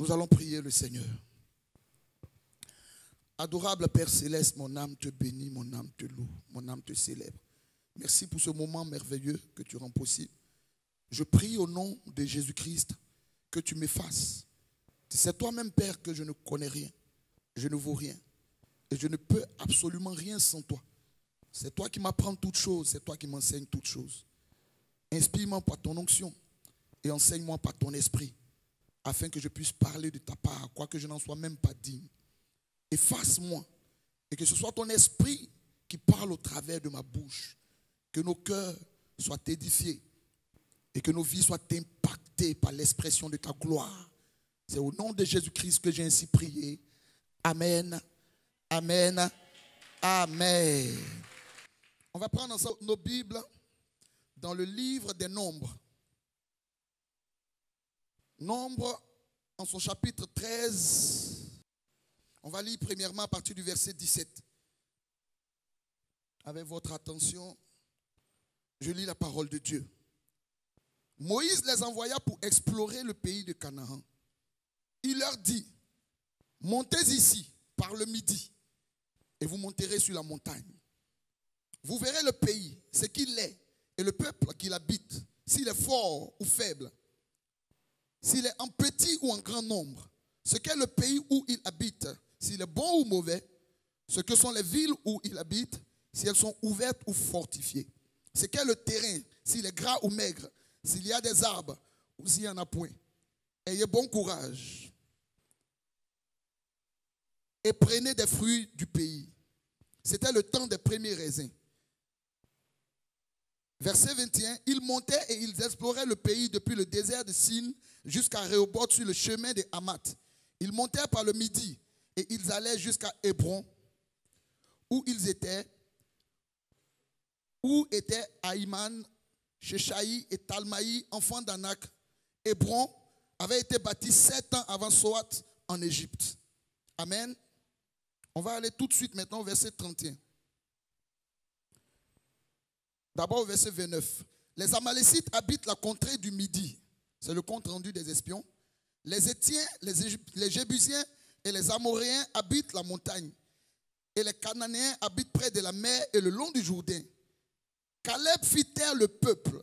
Nous allons prier le Seigneur. Adorable Père Céleste, mon âme te bénit, mon âme te loue, mon âme te célèbre. Merci pour ce moment merveilleux que tu rends possible. Je prie au nom de Jésus-Christ que tu m'effaces. C'est toi-même, Père, que je ne connais rien. Je ne vaux rien. Et je ne peux absolument rien sans toi. C'est toi qui m'apprends toutes choses. C'est toi qui m'enseignes toutes choses. Inspire-moi par ton onction et enseigne-moi par ton esprit, afin que je puisse parler de ta part, quoique je n'en sois même pas digne. Efface-moi et que ce soit ton esprit qui parle au travers de ma bouche. Que nos cœurs soient édifiés et que nos vies soient impactées par l'expression de ta gloire. C'est au nom de Jésus-Christ que j'ai ainsi prié. Amen. Amen. Amen. On va prendre ensemble nos Bibles dans le livre des Nombres. Nombres en son chapitre 13. On va lire premièrement à partir du verset 17. Avec votre attention, je lis la parole de Dieu. Moïse les envoya pour explorer le pays de Canaan. Il leur dit, montez ici par le midi et vous monterez sur la montagne. Vous verrez le pays, ce qu'il est, et le peuple qui l'habite, s'il est fort ou faible, s'il est en petit ou en grand nombre, ce qu'est le pays où il habite, s'il est bon ou mauvais, ce que sont les villes où il habite, si elles sont ouvertes ou fortifiées, ce qu'est le terrain, s'il est gras ou maigre, s'il y a des arbres ou s'il n'y en a point. Ayez bon courage et prenez des fruits du pays. C'était le temps des premiers raisins. Verset 21, ils montaient et ils exploraient le pays depuis le désert de Sin jusqu'à Rehoboth sur le chemin de Hamath. Ils montèrent par le midi et ils allaient jusqu'à Hébron, où étaient Ahiman, Sheshaï et Talmaï, enfants d'Anak. Hébron avait été bâti 7 ans avant Soat en Égypte. Amen. On va aller tout de suite maintenant au verset 31. D'abord au verset 29. Les Amalécites habitent la contrée du Midi. C'est le compte rendu des espions. Les Étiens, les Jébusiens et les Amoréens habitent la montagne. Et les Cananéens habitent près de la mer et le long du Jourdain. Caleb fit taire le peuple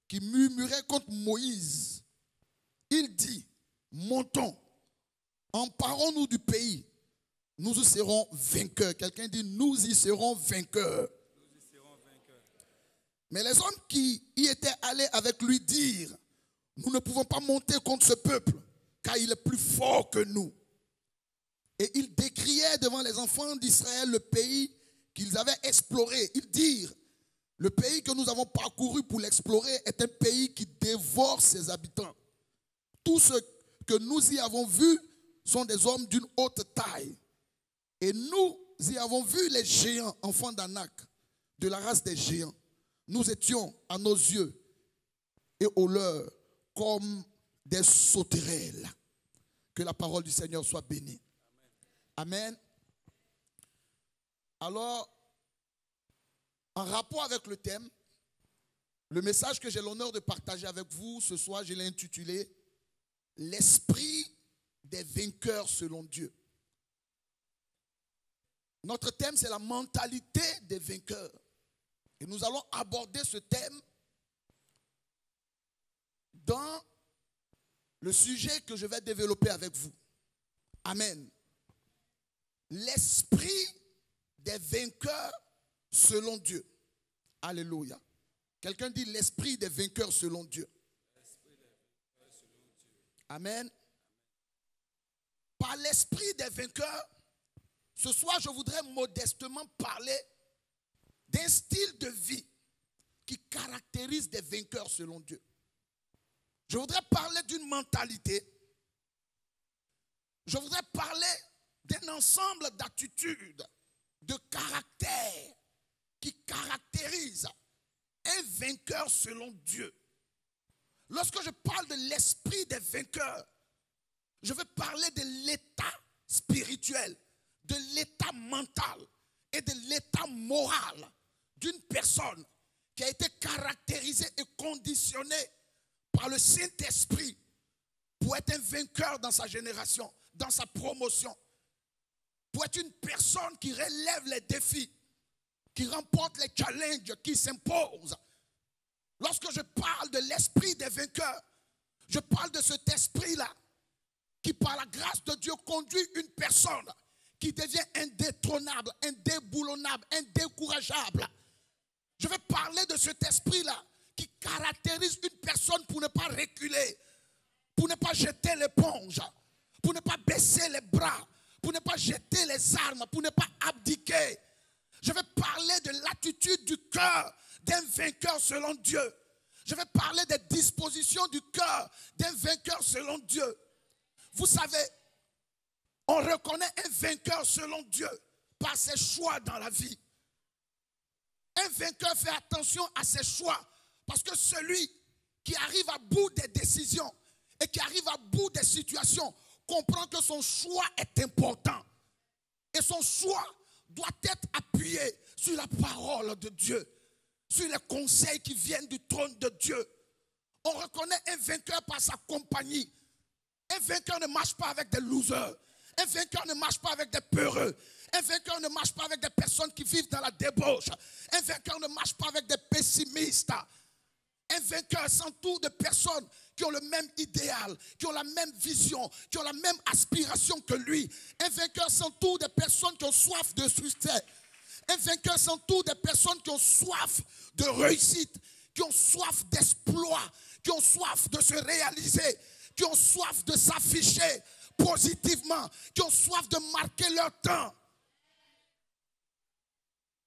qui murmurait contre Moïse. Il dit, montons, emparons-nous du pays. Nous y serons vainqueurs. Quelqu'un dit, nous y serons vainqueurs. Mais les hommes qui y étaient allés avec lui dirent, nous ne pouvons pas monter contre ce peuple, car il est plus fort que nous. Et ils décriaient devant les enfants d'Israël le pays qu'ils avaient exploré. Ils dirent, le pays que nous avons parcouru pour l'explorer est un pays qui dévore ses habitants. Tous ceux que nous y avons vus sont des hommes d'une haute taille. Et nous y avons vu les géants, enfants d'Anak, de la race des géants. Nous étions à nos yeux et aux leurs comme des sauterelles. Que la parole du Seigneur soit bénie. Amen. Alors, en rapport avec le thème, le message que j'ai l'honneur de partager avec vous ce soir, je l'ai intitulé « L'esprit des vainqueurs selon Dieu ». Notre thème, c'est la mentalité des vainqueurs. Et nous allons aborder ce thème dans le sujet que je vais développer avec vous. Amen. L'esprit des vainqueurs selon Dieu. Alléluia. Quelqu'un dit l'esprit des vainqueurs selon Dieu. Amen. Par l'esprit des vainqueurs, ce soir je voudrais modestement parler d'un style de vie qui caractérise des vainqueurs selon Dieu. Je voudrais parler d'une mentalité. Je voudrais parler d'un ensemble d'attitudes, de caractères qui caractérisent un vainqueur selon Dieu. Lorsque je parle de l'esprit des vainqueurs, je veux parler de l'état spirituel, de l'état mental et de l'état moral d'une personne qui a été caractérisée et conditionnée par le Saint-Esprit pour être un vainqueur dans sa génération, dans sa promotion, pour être une personne qui relève les défis, qui remporte les challenges qui s'imposent. Lorsque je parle de l'esprit des vainqueurs, je parle de cet esprit-là qui, par la grâce de Dieu, conduit une personne qui devient indétrônable, indéboulonnable, indécourageable. Je vais parler de cet esprit-là qui caractérise une personne pour ne pas reculer, pour ne pas jeter l'éponge, pour ne pas baisser les bras, pour ne pas jeter les armes, pour ne pas abdiquer. Je vais parler de l'attitude du cœur d'un vainqueur selon Dieu. Je vais parler des dispositions du cœur d'un vainqueur selon Dieu. Vous savez, on reconnaît un vainqueur selon Dieu par ses choix dans la vie. Un vainqueur fait attention à ses choix parce que celui qui arrive à bout des décisions et qui arrive à bout des situations comprend que son choix est important. Et son choix doit être appuyé sur la parole de Dieu, sur les conseils qui viennent du trône de Dieu. On reconnaît un vainqueur par sa compagnie. Un vainqueur ne marche pas avec des losers. Un vainqueur ne marche pas avec des peureux. Un vainqueur ne marche pas avec des personnes qui vivent dans la débauche. Un vainqueur ne marche pas avec des pessimistes. Un vainqueur s'entoure de personnes qui ont le même idéal, qui ont la même vision, qui ont la même aspiration que lui. Un vainqueur s'entoure de personnes qui ont soif de succès. Un vainqueur s'entoure de personnes qui ont soif de réussite, qui ont soif d'exploit, qui ont soif de se réaliser, qui ont soif de s'afficher positivement, qui ont soif de marquer leur temps.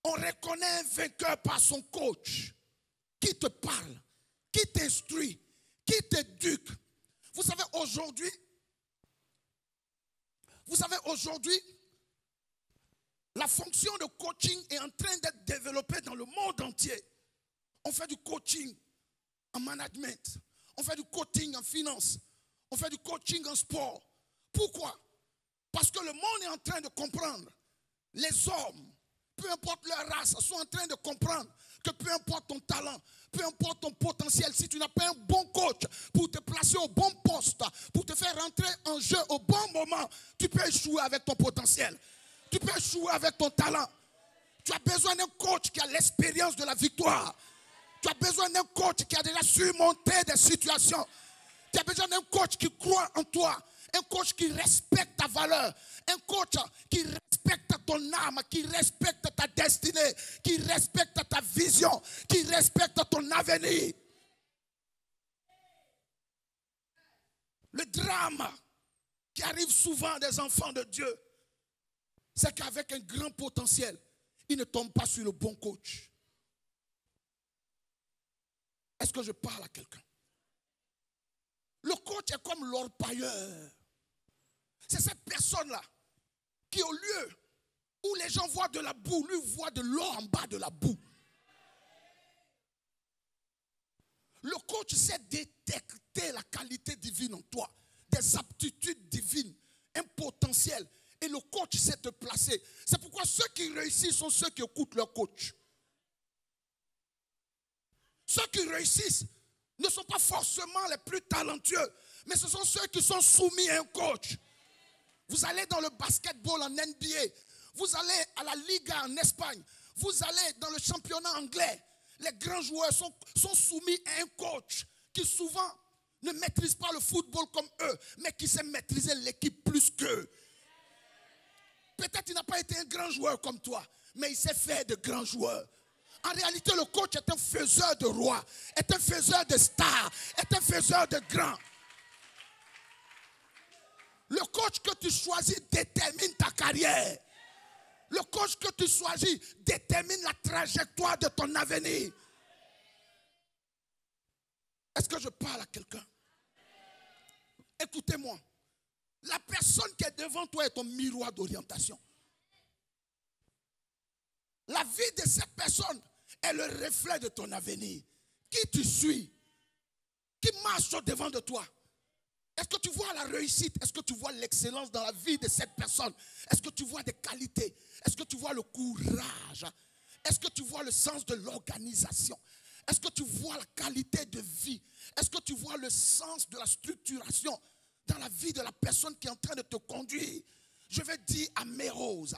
On reconnaît un vainqueur par son coach qui te parle, qui t'instruit, qui t'éduque. Vous savez, aujourd'hui, la fonction de coaching est en train d'être développée dans le monde entier. On fait du coaching en management, on fait du coaching en finance, on fait du coaching en sport. Pourquoi? Parce que le monde est en train de comprendre. Les hommes, peu importe leur race, sont en train de comprendre que peu importe ton talent, peu importe ton potentiel, si tu n'as pas un bon coach pour te placer au bon poste, pour te faire rentrer en jeu au bon moment, tu peux échouer avec ton potentiel. Tu peux échouer avec ton talent. Tu as besoin d'un coach qui a l'expérience de la victoire. Tu as besoin d'un coach qui a déjà surmonté des situations. Tu as besoin d'un coach qui croit en toi. Un coach qui respecte ta valeur. Un coach qui respecte ton âme, qui respecte ta destinée, qui respecte ta vision, qui respecte ton avenir. Le drame qui arrive souvent des enfants de Dieu, c'est qu'avec un grand potentiel, ils ne tombent pas sur le bon coach. Est-ce que je parle à quelqu'un? Le coach est comme l'orpailleur. C'est cette personne-là qui, au lieu où les gens voient de la boue, lui voit de l'or en bas de la boue. Le coach sait détecter la qualité divine en toi, des aptitudes divines, un potentiel. Et le coach sait te placer. C'est pourquoi ceux qui réussissent sont ceux qui écoutent leur coach. Ceux qui réussissent ne sont pas forcément les plus talentueux, mais ce sont ceux qui sont soumis à un coach. Vous allez dans le basketball en NBA, vous allez à la Liga en Espagne, vous allez dans le championnat anglais. Les grands joueurs sont soumis à un coach qui souvent ne maîtrise pas le football comme eux, mais qui sait maîtriser l'équipe plus qu'eux. Peut-être qu'il n'a pas été un grand joueur comme toi, mais il sait faire de grands joueurs. En réalité, le coach est un faiseur de rois, est un faiseur de stars, est un faiseur de grands. Le coach que tu choisis détermine ta carrière. Le coach que tu choisis détermine la trajectoire de ton avenir. Est-ce que je parle à quelqu'un? Écoutez-moi. La personne qui est devant toi est ton miroir d'orientation. La vie de cette personne est le reflet de ton avenir. Qui tu suis? Qui marche devant de toi? Est-ce que tu vois la réussite? Est-ce que tu vois l'excellence dans la vie de cette personne? Est-ce que tu vois des qualités? Est-ce que tu vois le courage? Est-ce que tu vois le sens de l'organisation? Est-ce que tu vois la qualité de vie? Est-ce que tu vois le sens de la structuration? dans la vie de la personne qui est en train de te conduire. Je vais dire à Mérose,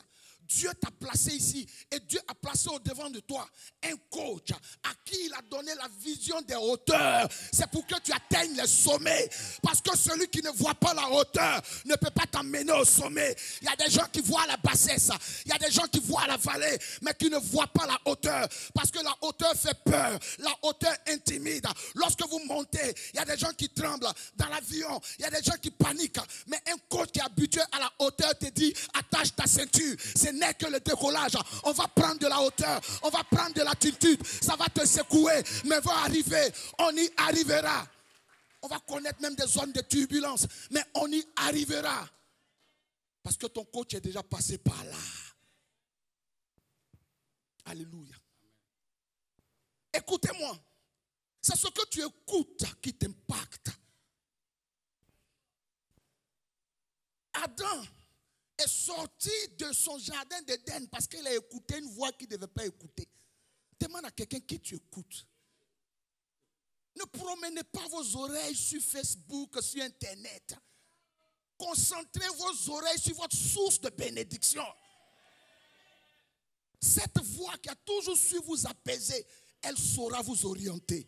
Dieu t'a placé ici et Dieu a placé au devant de toi un coach à qui il a donné la vision des hauteurs. C'est pour que tu atteignes les sommets. Parce que celui qui ne voit pas la hauteur ne peut pas t'emmener au sommet. Il y a des gens qui voient la bassesse. Il y a des gens qui voient la vallée, mais qui ne voient pas la hauteur. Parce que la hauteur fait peur. La hauteur intimide. Lorsque vous montez, il y a des gens qui tremblent dans l'avion. Il y a des gens qui paniquent. Mais un coach qui est habitué à la hauteur te dit, attache ta ceinture. Ce n'est que le décollage. On va prendre de la hauteur. On va prendre de l'altitude. Ça va te secouer. Mais va arriver. On y arrivera. On va connaître même des zones de turbulence. Mais on y arrivera. Parce que ton coach est déjà passé par là. Alléluia. Écoutez-moi. C'est ce que tu écoutes qui t'impacte. Adam est sorti de son jardin d'Éden parce qu'il a écouté une voix qu'il ne devait pas écouter. Demande à quelqu'un qui tu écoutes. Ne promenez pas vos oreilles sur Facebook, sur Internet. Concentrez vos oreilles sur votre source de bénédiction. Cette voix qui a toujours su vous apaiser, elle saura vous orienter.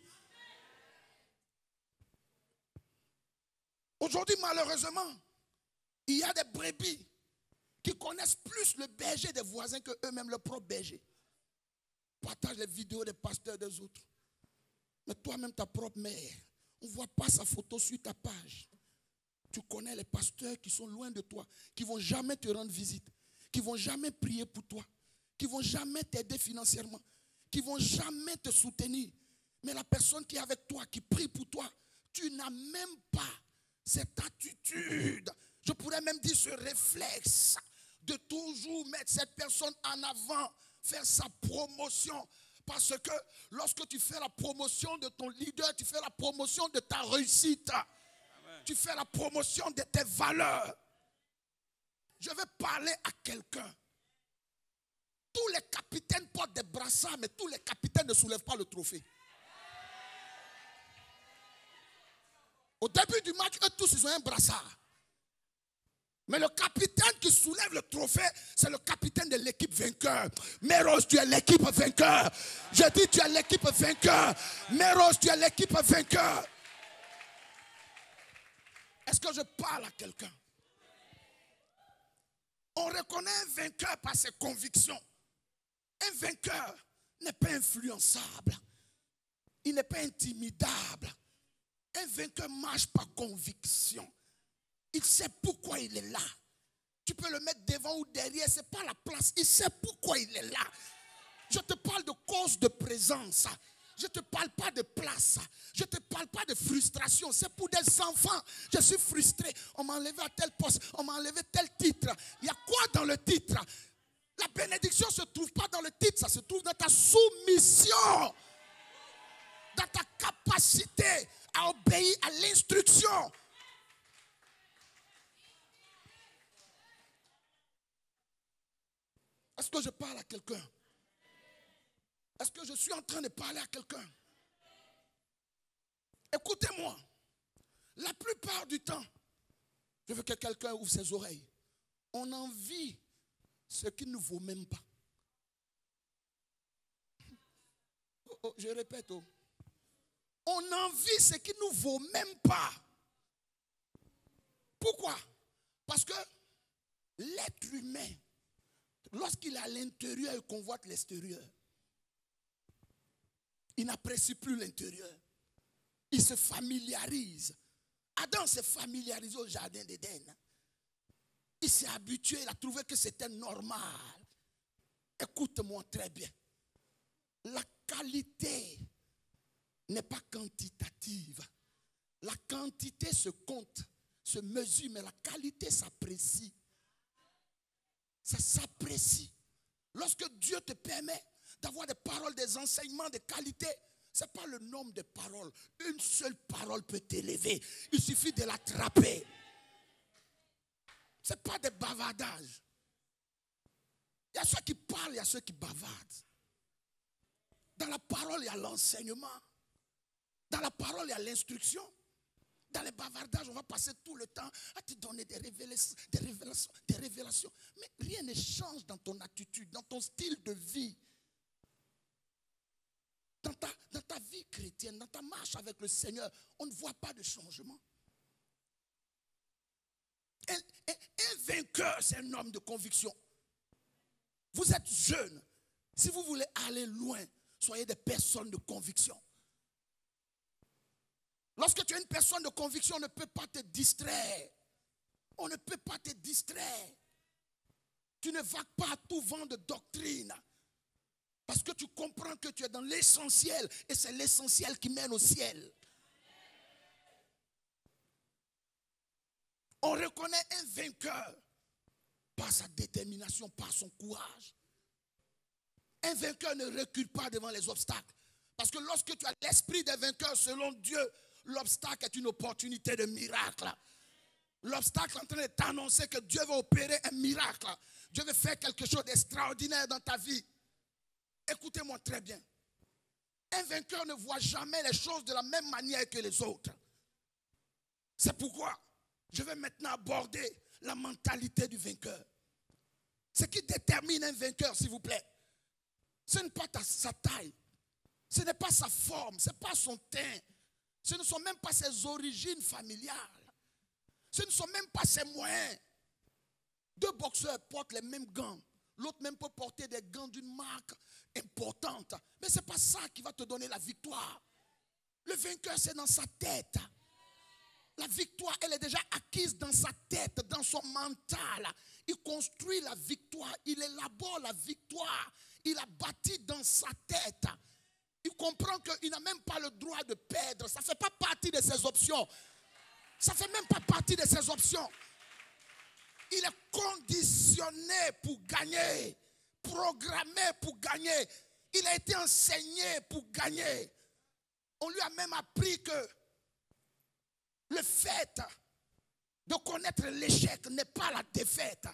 Aujourd'hui, malheureusement, il y a des brebis qui connaissent plus le berger des voisins que eux-mêmes leur propre berger. Partage les vidéos des pasteurs des autres. Mais toi-même, ta propre mère, on ne voit pas sa photo sur ta page. Tu connais les pasteurs qui sont loin de toi, qui ne vont jamais te rendre visite, qui ne vont jamais prier pour toi, qui ne vont jamais t'aider financièrement, qui ne vont jamais te soutenir. Mais la personne qui est avec toi, qui prie pour toi, tu n'as même pas cette attitude. Je pourrais même dire ce réflexe de toujours mettre cette personne en avant, faire sa promotion. Parce que lorsque tu fais la promotion de ton leader, tu fais la promotion de ta réussite. Amen. Tu fais la promotion de tes valeurs. Je vais parler à quelqu'un. Tous les capitaines portent des brassards, mais tous les capitaines ne soulèvent pas le trophée. Au début du match, eux tous, ils ont un brassard. Mais le capitaine qui soulève le trophée, c'est le capitaine de l'équipe vainqueur. Méros, tu es l'équipe vainqueur. Je dis, tu es l'équipe vainqueur. Méros, tu es l'équipe vainqueur. Est-ce que je parle à quelqu'un? On reconnaît un vainqueur par ses convictions. Un vainqueur n'est pas influençable. Il n'est pas intimidable. Un vainqueur marche par conviction. Il sait pourquoi il est là. Tu peux le mettre devant ou derrière, ce n'est pas la place. Il sait pourquoi il est là. Je te parle de cause de présence. Je ne te parle pas de place. Je ne te parle pas de frustration. C'est pour des enfants. Je suis frustré. On m'a enlevé à tel poste. On m'a enlevé tel titre. Il y a quoi dans le titre? La bénédiction ne se trouve pas dans le titre. Ça se trouve dans ta soumission. Dans ta capacité à obéir à l'instruction. Est-ce que je parle à quelqu'un? Est-ce que je suis en train de parler à quelqu'un? Écoutez-moi. La plupart du temps, je veux que quelqu'un ouvre ses oreilles. On envie ce qui ne vaut même pas. Oh, je répète. Oh. On envie ce qui ne vaut même pas. Pourquoi? Parce que l'être humain, lorsqu'il est à l'intérieur, il convoite l'extérieur. Il n'apprécie plus l'intérieur. Il se familiarise. Adam s'est familiarisé au jardin d'Éden. Il s'est habitué, il a trouvé que c'était normal. Écoute-moi très bien. La qualité n'est pas quantitative. La quantité se compte, se mesure, mais la qualité s'apprécie. Ça s'apprécie. Lorsque Dieu te permet d'avoir des paroles, des enseignements de qualité, ce n'est pas le nombre de paroles. Une seule parole peut t'élever. Il suffit de l'attraper. Ce n'est pas des bavardages. Il y a ceux qui parlent, il y a ceux qui bavardent. Dans la parole, il y a l'enseignement. Dans la parole, il y a l'instruction. Dans les bavardages, on va passer tout le temps à te donner des révélations. Mais rien ne change dans ton attitude, dans ton style de vie. Dans ta vie chrétienne, dans ta marche avec le Seigneur, on ne voit pas de changement. Un vainqueur, c'est un homme de conviction. Vous êtes jeune. Si vous voulez aller loin, soyez des personnes de conviction. Lorsque tu es une personne de conviction, on ne peut pas te distraire. On ne peut pas te distraire. Tu ne vagues pas à tout vent de doctrine. Parce que tu comprends que tu es dans l'essentiel. Et c'est l'essentiel qui mène au ciel. On reconnaît un vainqueur par sa détermination, par son courage. Un vainqueur ne recule pas devant les obstacles. Parce que lorsque tu as l'esprit des vainqueurs selon Dieu, l'obstacle est une opportunité de miracle. L'obstacle est en train de t'annoncer que Dieu va opérer un miracle. Dieu va faire quelque chose d'extraordinaire dans ta vie. Écoutez-moi très bien. Un vainqueur ne voit jamais les choses de la même manière que les autres. C'est pourquoi je vais maintenant aborder la mentalité du vainqueur. Ce qui détermine un vainqueur, s'il vous plaît, ce n'est pas sa taille, ce n'est pas sa forme, ce n'est pas son teint, ce ne sont même pas ses origines familiales, ce ne sont même pas ses moyens. Deux boxeurs portent les mêmes gants, l'autre même peut porter des gants d'une marque importante, mais ce n'est pas ça qui va te donner la victoire. Le vainqueur, c'est dans sa tête. La victoire, elle est déjà acquise dans sa tête, dans son mental. Il construit la victoire, il élabore la victoire. Il a bâti dans sa tête. Il comprend qu'il n'a même pas le droit de perdre. Ça ne fait pas partie de ses options. Ça ne fait même pas partie de ses options. Il est conditionné pour gagner, programmé pour gagner. Il a été enseigné pour gagner. On lui a même appris que le fait de connaître l'échec n'est pas la défaite.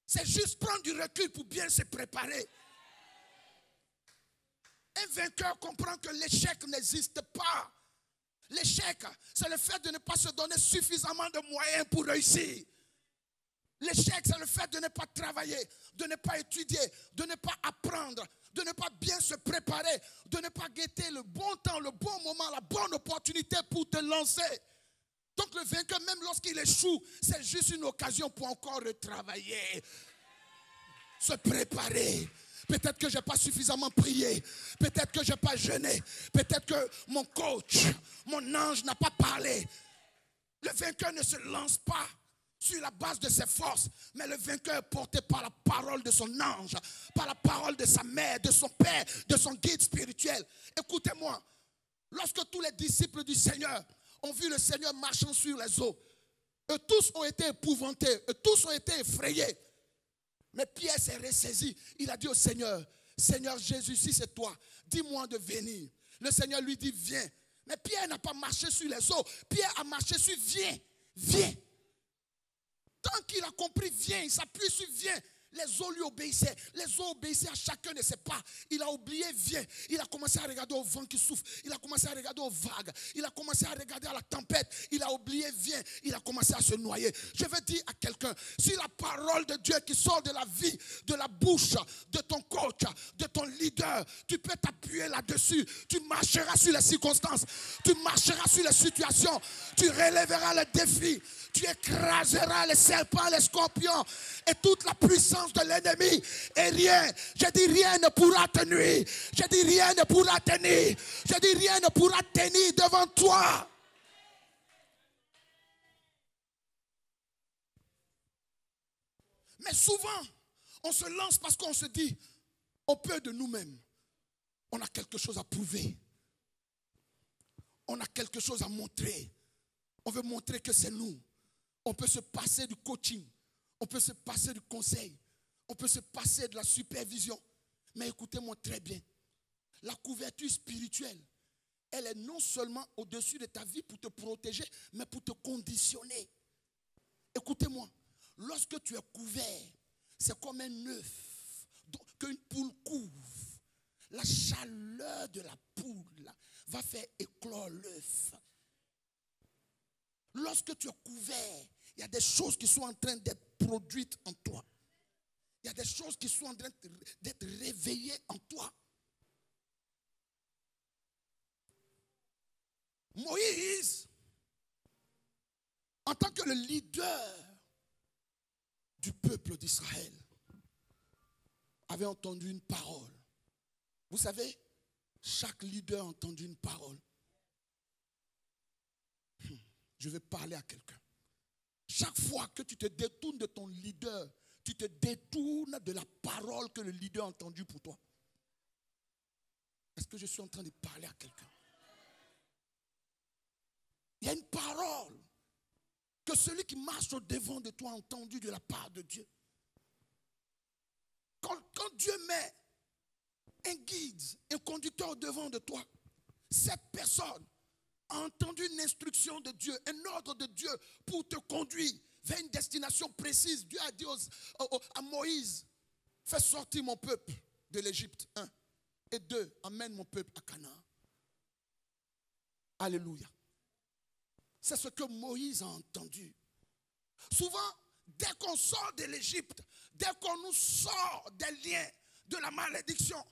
C'est juste prendre du recul pour bien se préparer. Un vainqueur comprend que l'échec n'existe pas. L'échec, c'est le fait de ne pas se donner suffisamment de moyens pour réussir. L'échec, c'est le fait de ne pas travailler, de ne pas étudier, de ne pas apprendre, de ne pas bien se préparer, de ne pas guetter le bon temps, le bon moment, la bonne opportunité pour te lancer. Donc le vainqueur, même lorsqu'il échoue, c'est juste une occasion pour encore retravailler, se préparer. Peut-être que je n'ai pas suffisamment prié, peut-être que je n'ai pas jeûné, peut-être que mon coach, mon ange n'a pas parlé. Le vainqueur ne se lance pas sur la base de ses forces, mais le vainqueur est porté par la parole de son ange, par la parole de sa mère, de son père, de son guide spirituel. Écoutez-moi, lorsque tous les disciples du Seigneur ont vu le Seigneur marchant sur les eaux, eux tous ont été épouvantés, eux tous ont été effrayés. Mais Pierre s'est ressaisi, il a dit au Seigneur, Seigneur Jésus, si c'est toi, dis-moi de venir. Le Seigneur lui dit, viens. Mais Pierre n'a pas marché sur les eaux, Pierre a marché sur, viens, viens. Tant qu'il a compris, viens, il s'appuie sur viens. Les eaux lui obéissaient. Les eaux obéissaient à chacun de ses pas. Il a oublié, viens. Il a commencé à regarder au vent qui souffle. Il a commencé à regarder aux vagues. Il a commencé à regarder à la tempête. Il a oublié, viens. Il a commencé à se noyer. Je veux dire à quelqu'un, si la parole de Dieu qui sort de la vie, de la bouche, de ton coach, de ton leader, tu peux t'appuyer là-dessus. Tu marcheras sur les circonstances. Tu marcheras sur les situations. Tu relèveras les défis. Tu écraseras les serpents, les scorpions et toute la puissance de l'ennemi. Et rien, je dis rien ne pourra te nuire. Je dis rien ne pourra tenir. Je dis rien ne pourra tenir devant toi. Mais souvent, on se lance parce qu'on se dit, au peu de nous-mêmes, on a quelque chose à prouver. On a quelque chose à montrer. On veut montrer que c'est nous. On peut se passer du coaching, on peut se passer du conseil, on peut se passer de la supervision. Mais écoutez-moi très bien, la couverture spirituelle, elle est non seulement au-dessus de ta vie pour te protéger, mais pour te conditionner. Écoutez-moi, lorsque tu es couvert, c'est comme un œuf qu'une poule couvre. La chaleur de la poule va faire éclore l'œuf. lorsque tu es couvert, il y a des choses qui sont en train d'être produites en toi. Il y a des choses qui sont en train d'être réveillées en toi. Moïse, en tant que le leader du peuple d'Israël, avait entendu une parole. Vous savez, chaque leader a entendu une parole. Je vais parler à quelqu'un. Chaque fois que tu te détournes de ton leader, tu te détournes de la parole que le leader a entendue pour toi. Est-ce que je suis en train de parler à quelqu'un? Il y a une parole que celui qui marche au devant de toi a entendue de la part de Dieu. Quand Dieu met un guide, un conducteur au devant de toi, cette personne a entendu une instruction de Dieu, un ordre de Dieu pour te conduire vers une destination précise. Dieu a dit à Moïse, fais sortir mon peuple de l'Égypte, 1. Et 2, amène mon peuple à Canaan. Alléluia. C'est ce que Moïse a entendu. Souvent, dès qu'on sort de l'Égypte, dès qu'on nous sort des liens de la malédiction,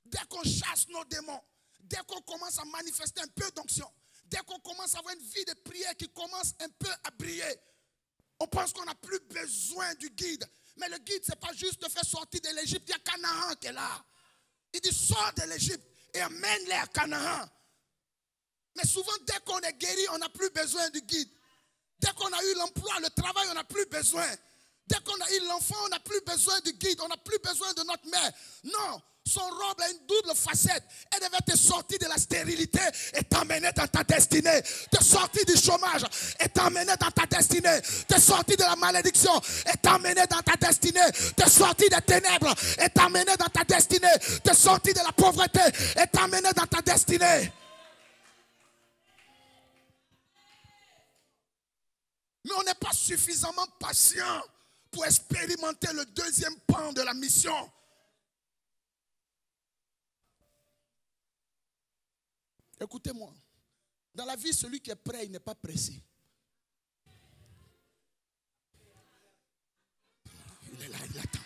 dès qu'on chasse nos démons, dès qu'on commence à manifester un peu d'onction, dès qu'on commence à avoir une vie de prière qui commence un peu à briller, on pense qu'on n'a plus besoin du guide. Mais le guide, ce n'est pas juste te faire sortir de l'Égypte. Il y a Canaan qui est là. Il dit, sors de l'Égypte et amène-les à Canaan. Mais souvent, dès qu'on est guéri, on n'a plus besoin du guide. Dès qu'on a eu l'emploi, le travail, on n'a plus besoin. Dès qu'on a eu l'enfant, on n'a plus besoin du guide. On n'a plus besoin de notre mère. Non, son robe a une double facette. Elle devait te sortir de la stérilité et t'emmener dans ta destinée. Te sortir du chômage et t'emmener dans ta destinée. Te sortir de la malédiction et t'emmener dans ta destinée. Te sortir des ténèbres et t'emmener dans ta destinée. Te sortir de la pauvreté et t'emmener dans ta destinée. Mais on n'est pas suffisamment patient pour expérimenter le deuxième pan de la mission. Écoutez-moi. Dans la vie, celui qui est prêt, il n'est pas pressé. Il est là, il attend.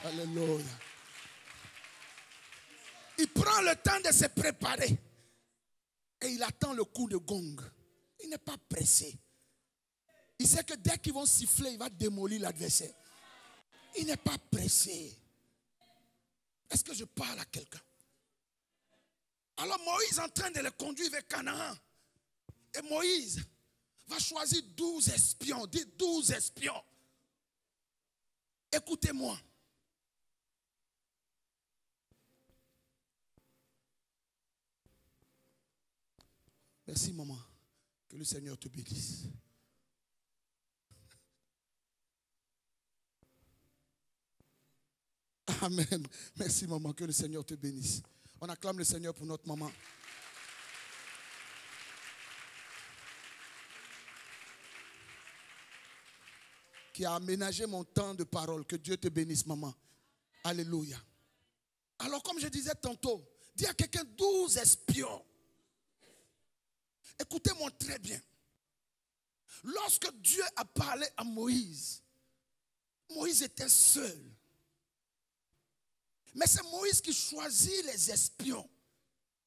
Alléluia. Il prend le temps de se préparer. Et il attend le coup de gong. Il n'est pas pressé. Il sait que dès qu'ils vont siffler, il va démolir l'adversaire. Il n'est pas pressé. Est-ce que je parle à quelqu'un? Alors Moïse est en train de le conduire vers Canaan. Et Moïse va choisir 12 espions. Dit 12 espions. Écoutez-moi. Merci maman. Que le Seigneur te bénisse. Amen. Merci maman, que le Seigneur te bénisse. On acclame le Seigneur pour notre maman. Qui a aménagé mon temps de parole. Que Dieu te bénisse maman. Alléluia. Alors comme je disais tantôt, dis à quelqu'un 12 espions. Écoutez-moi très bien. Lorsque Dieu a parlé à Moïse, Moïse était seul. Mais c'est Moïse qui choisit les espions.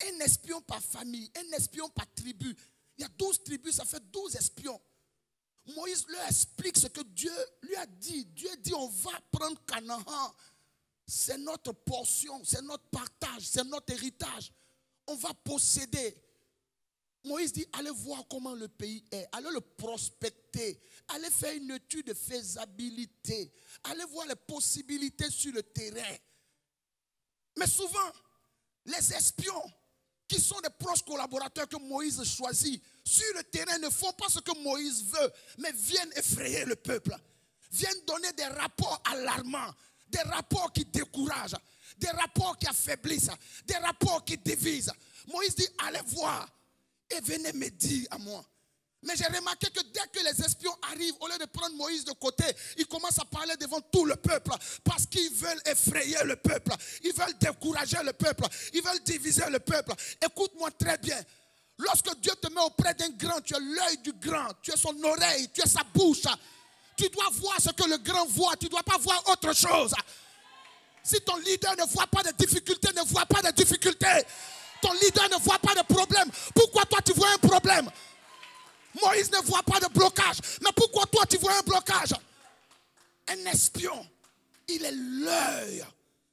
Un espion par famille, un espion par tribu. Il y a 12 tribus, ça fait 12 espions. Moïse leur explique ce que Dieu lui a dit. Dieu dit, on va prendre Canaan. C'est notre portion, c'est notre partage, c'est notre héritage. On va posséder. Moïse dit, allez voir comment le pays est. Allez le prospecter. Allez faire une étude de faisabilité. Allez voir les possibilités sur le terrain. Mais souvent, les espions, qui sont des proches collaborateurs que Moïse choisit, sur le terrain ne font pas ce que Moïse veut, mais viennent effrayer le peuple. Viennent donner des rapports alarmants, des rapports qui découragent, des rapports qui affaiblissent, des rapports qui divisent. Moïse dit, allez voir et venez me dire à moi. Mais j'ai remarqué que dès que les espions arrivent, au lieu de prendre Moïse de côté, ils commencent à parler devant tout le peuple. Parce qu'ils veulent effrayer le peuple. Ils veulent décourager le peuple. Ils veulent diviser le peuple. Écoute-moi très bien. Lorsque Dieu te met auprès d'un grand, tu es l'œil du grand, tu es son oreille, tu es sa bouche. Tu dois voir ce que le grand voit, tu ne dois pas voir autre chose. Si ton leader ne voit pas de difficultés, ne voit pas de difficultés. Ton leader ne voit pas de problème. Pourquoi toi tu vois un problème? Moïse ne voit pas de blocage. Mais pourquoi toi tu vois un blocage? Un espion, il est l'œil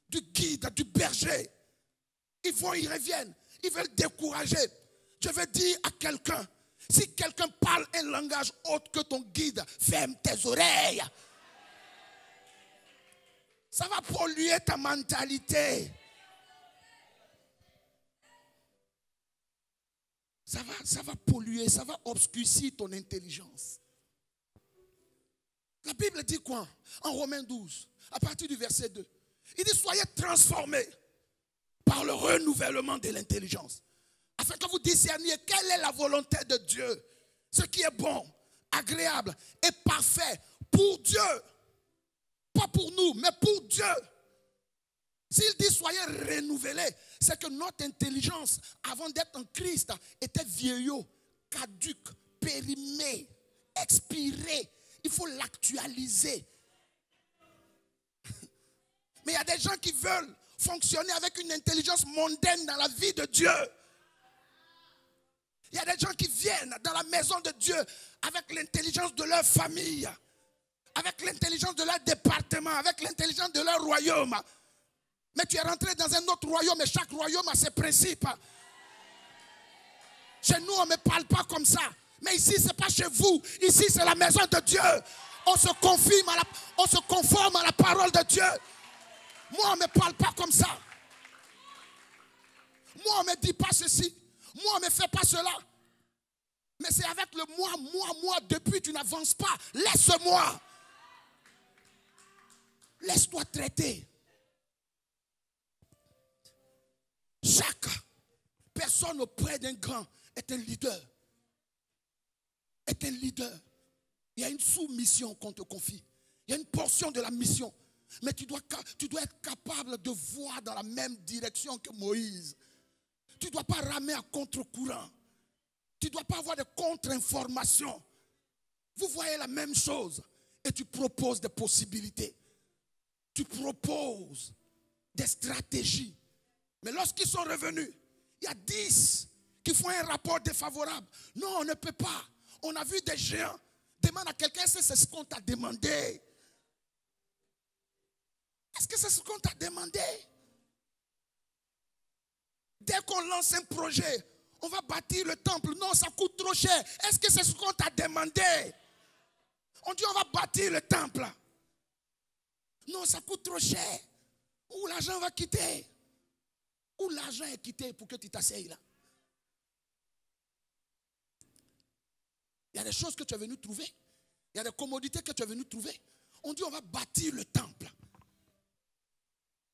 du guide, du berger. Ils vont, ils reviennent. Ils veulent décourager. Je veux dire à quelqu'un, si quelqu'un parle un langage autre que ton guide, ferme tes oreilles. Ça va polluer ta mentalité. Ça va polluer, ça va obscurcir ton intelligence. La Bible dit quoi? En Romains 12, à partir du verset 2. Il dit, soyez transformés par le renouvellement de l'intelligence, afin que vous discerniez quelle est la volonté de Dieu, ce qui est bon, agréable et parfait pour Dieu. Pas pour nous, mais pour Dieu. S'il dit soyez renouvelés, c'est que notre intelligence, avant d'être en Christ, était vieillot, caduque, périmée, expirée. Il faut l'actualiser. Mais il y a des gens qui veulent fonctionner avec une intelligence mondaine dans la vie de Dieu. Il y a des gens qui viennent dans la maison de Dieu avec l'intelligence de leur famille, avec l'intelligence de leur département, avec l'intelligence de leur royaume. Mais tu es rentré dans un autre royaume et chaque royaume a ses principes. Chez nous, on ne parle pas comme ça. Mais ici, ce n'est pas chez vous. Ici, c'est la maison de Dieu. On se conforme à la parole de Dieu. Moi, on ne me parle pas comme ça. Moi, on ne me dit pas ceci. Moi, on ne me fait pas cela. Mais c'est avec le moi, depuis tu n'avances pas. Laisse-moi. Laisse-toi traiter. Chaque personne auprès d'un grand est un leader. Est un leader. Il y a une sous-mission qu'on te confie. Il y a une portion de la mission. Mais tu dois être capable de voir dans la même direction que Moïse. Tu ne dois pas ramer à contre-courant. Tu ne dois pas avoir de contre-information. Vous voyez la même chose et tu proposes des possibilités. Tu proposes des stratégies. Mais lorsqu'ils sont revenus, il y a 10 qui font un rapport défavorable. Non, on ne peut pas. On a vu des géants. Demande à quelqu'un, est-ce que c'est ce qu'on t'a demandé? Est-ce que c'est ce qu'on t'a demandé? Dès qu'on lance un projet, on va bâtir le temple. Non, ça coûte trop cher. Est-ce que c'est ce qu'on t'a demandé? On dit on va bâtir le temple. Non, ça coûte trop cher. Où l'argent va quitter? Où l'argent est quitté pour que tu t'asseyes là? Il y a des choses que tu es venu trouver. Il y a des commodités que tu es venu trouver. On dit on va bâtir le temple.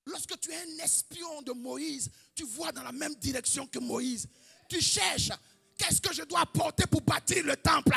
Lorsque tu es un espion de Moïse, tu vois dans la même direction que Moïse. Tu cherches, qu'est-ce que je dois apporter pour bâtir le temple?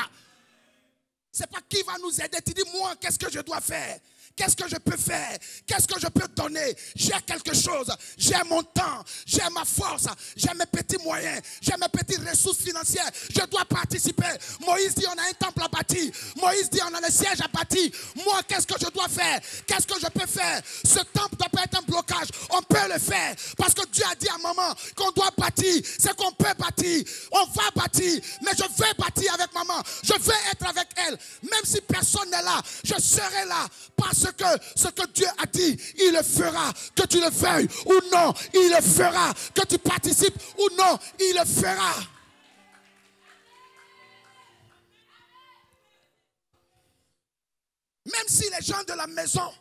Ce n'est pas qui va nous aider. Tu dis, moi, qu'est-ce que je dois faire? Qu'est-ce que je peux faire? Qu'est-ce que je peux donner? J'ai quelque chose. J'ai mon temps. J'ai ma force. J'ai mes petits moyens. J'ai mes petites ressources financières. Je dois participer. Moïse dit, on a un temple à bâtir. Moïse dit, on a le siège à bâtir. Moi, qu'est-ce que je dois faire? Qu'est-ce que je peux faire? Ce temple doit pas être un blocage. On peut le faire. Parce que Dieu a dit à maman qu'on doit bâtir. C'est qu'on peut bâtir. On va bâtir. Mais je vais bâtir avec maman. Je vais être avec elle. Même si personne n'est là, je serai là. Parce que ce que Dieu a dit, il le fera. Que tu le veuilles ou non, il le fera. Que tu participes ou non, il le fera. Même si les gens de la maison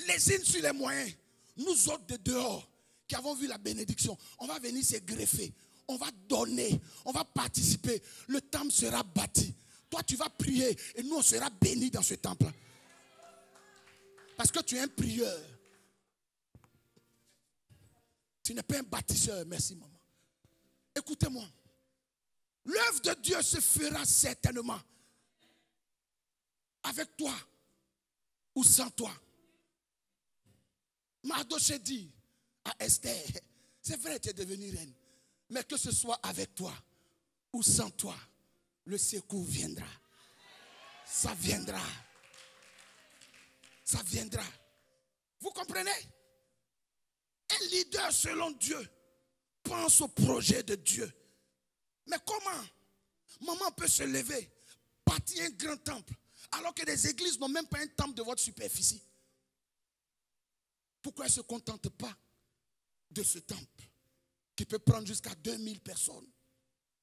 lésinent sur les moyens, nous autres de dehors, qui avons vu la bénédiction, on va venir se greffer. On va donner, on va participer. Le temple sera bâti. Toi, tu vas prier et nous, on sera bénis dans ce temple. Parce que tu es un prieur. Tu n'es pas un bâtisseur. Merci, maman. Écoutez-moi. L'œuvre de Dieu se fera certainement avec toi ou sans toi. Mardochée dit à Esther, c'est vrai, tu es devenue reine, mais que ce soit avec toi ou sans toi, le secours viendra. Ça viendra. Ça viendra. Vous comprenez? Un leader selon Dieu pense au projet de Dieu. Mais comment maman peut se lever, bâtir un grand temple, alors que les églises n'ont même pas un temple de votre superficie? Pourquoi elle ne se contente pas de ce temple qui peut prendre jusqu'à 2000 personnes?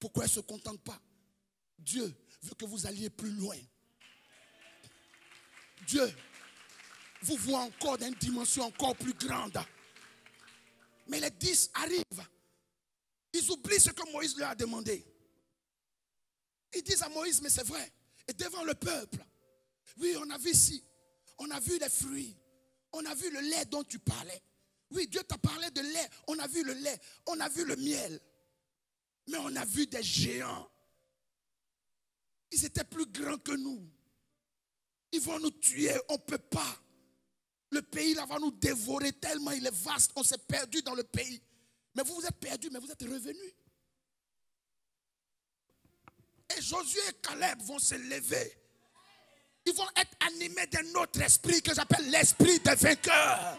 Pourquoi elle ne se contente pas? Dieu veut que vous alliez plus loin. Dieu vous voit encore dans une dimension encore plus grande. Mais les 10 arrivent. Ils oublient ce que Moïse leur a demandé. Ils disent à Moïse, mais c'est vrai. Et devant le peuple, oui, on a vu ici, on a vu les fruits, on a vu le lait dont tu parlais. Oui, Dieu t'a parlé de lait, on a vu le lait, on a vu le miel. Mais on a vu des géants. Ils étaient plus grands que nous. Ils vont nous tuer, on ne peut pas. Le pays là va nous dévorer tellement il est vaste, on s'est perdu dans le pays. Mais vous vous êtes perdus, mais vous êtes revenus. Et Josué et Caleb vont se lever. Ils vont être animés d'un autre esprit que j'appelle l'esprit des vainqueurs.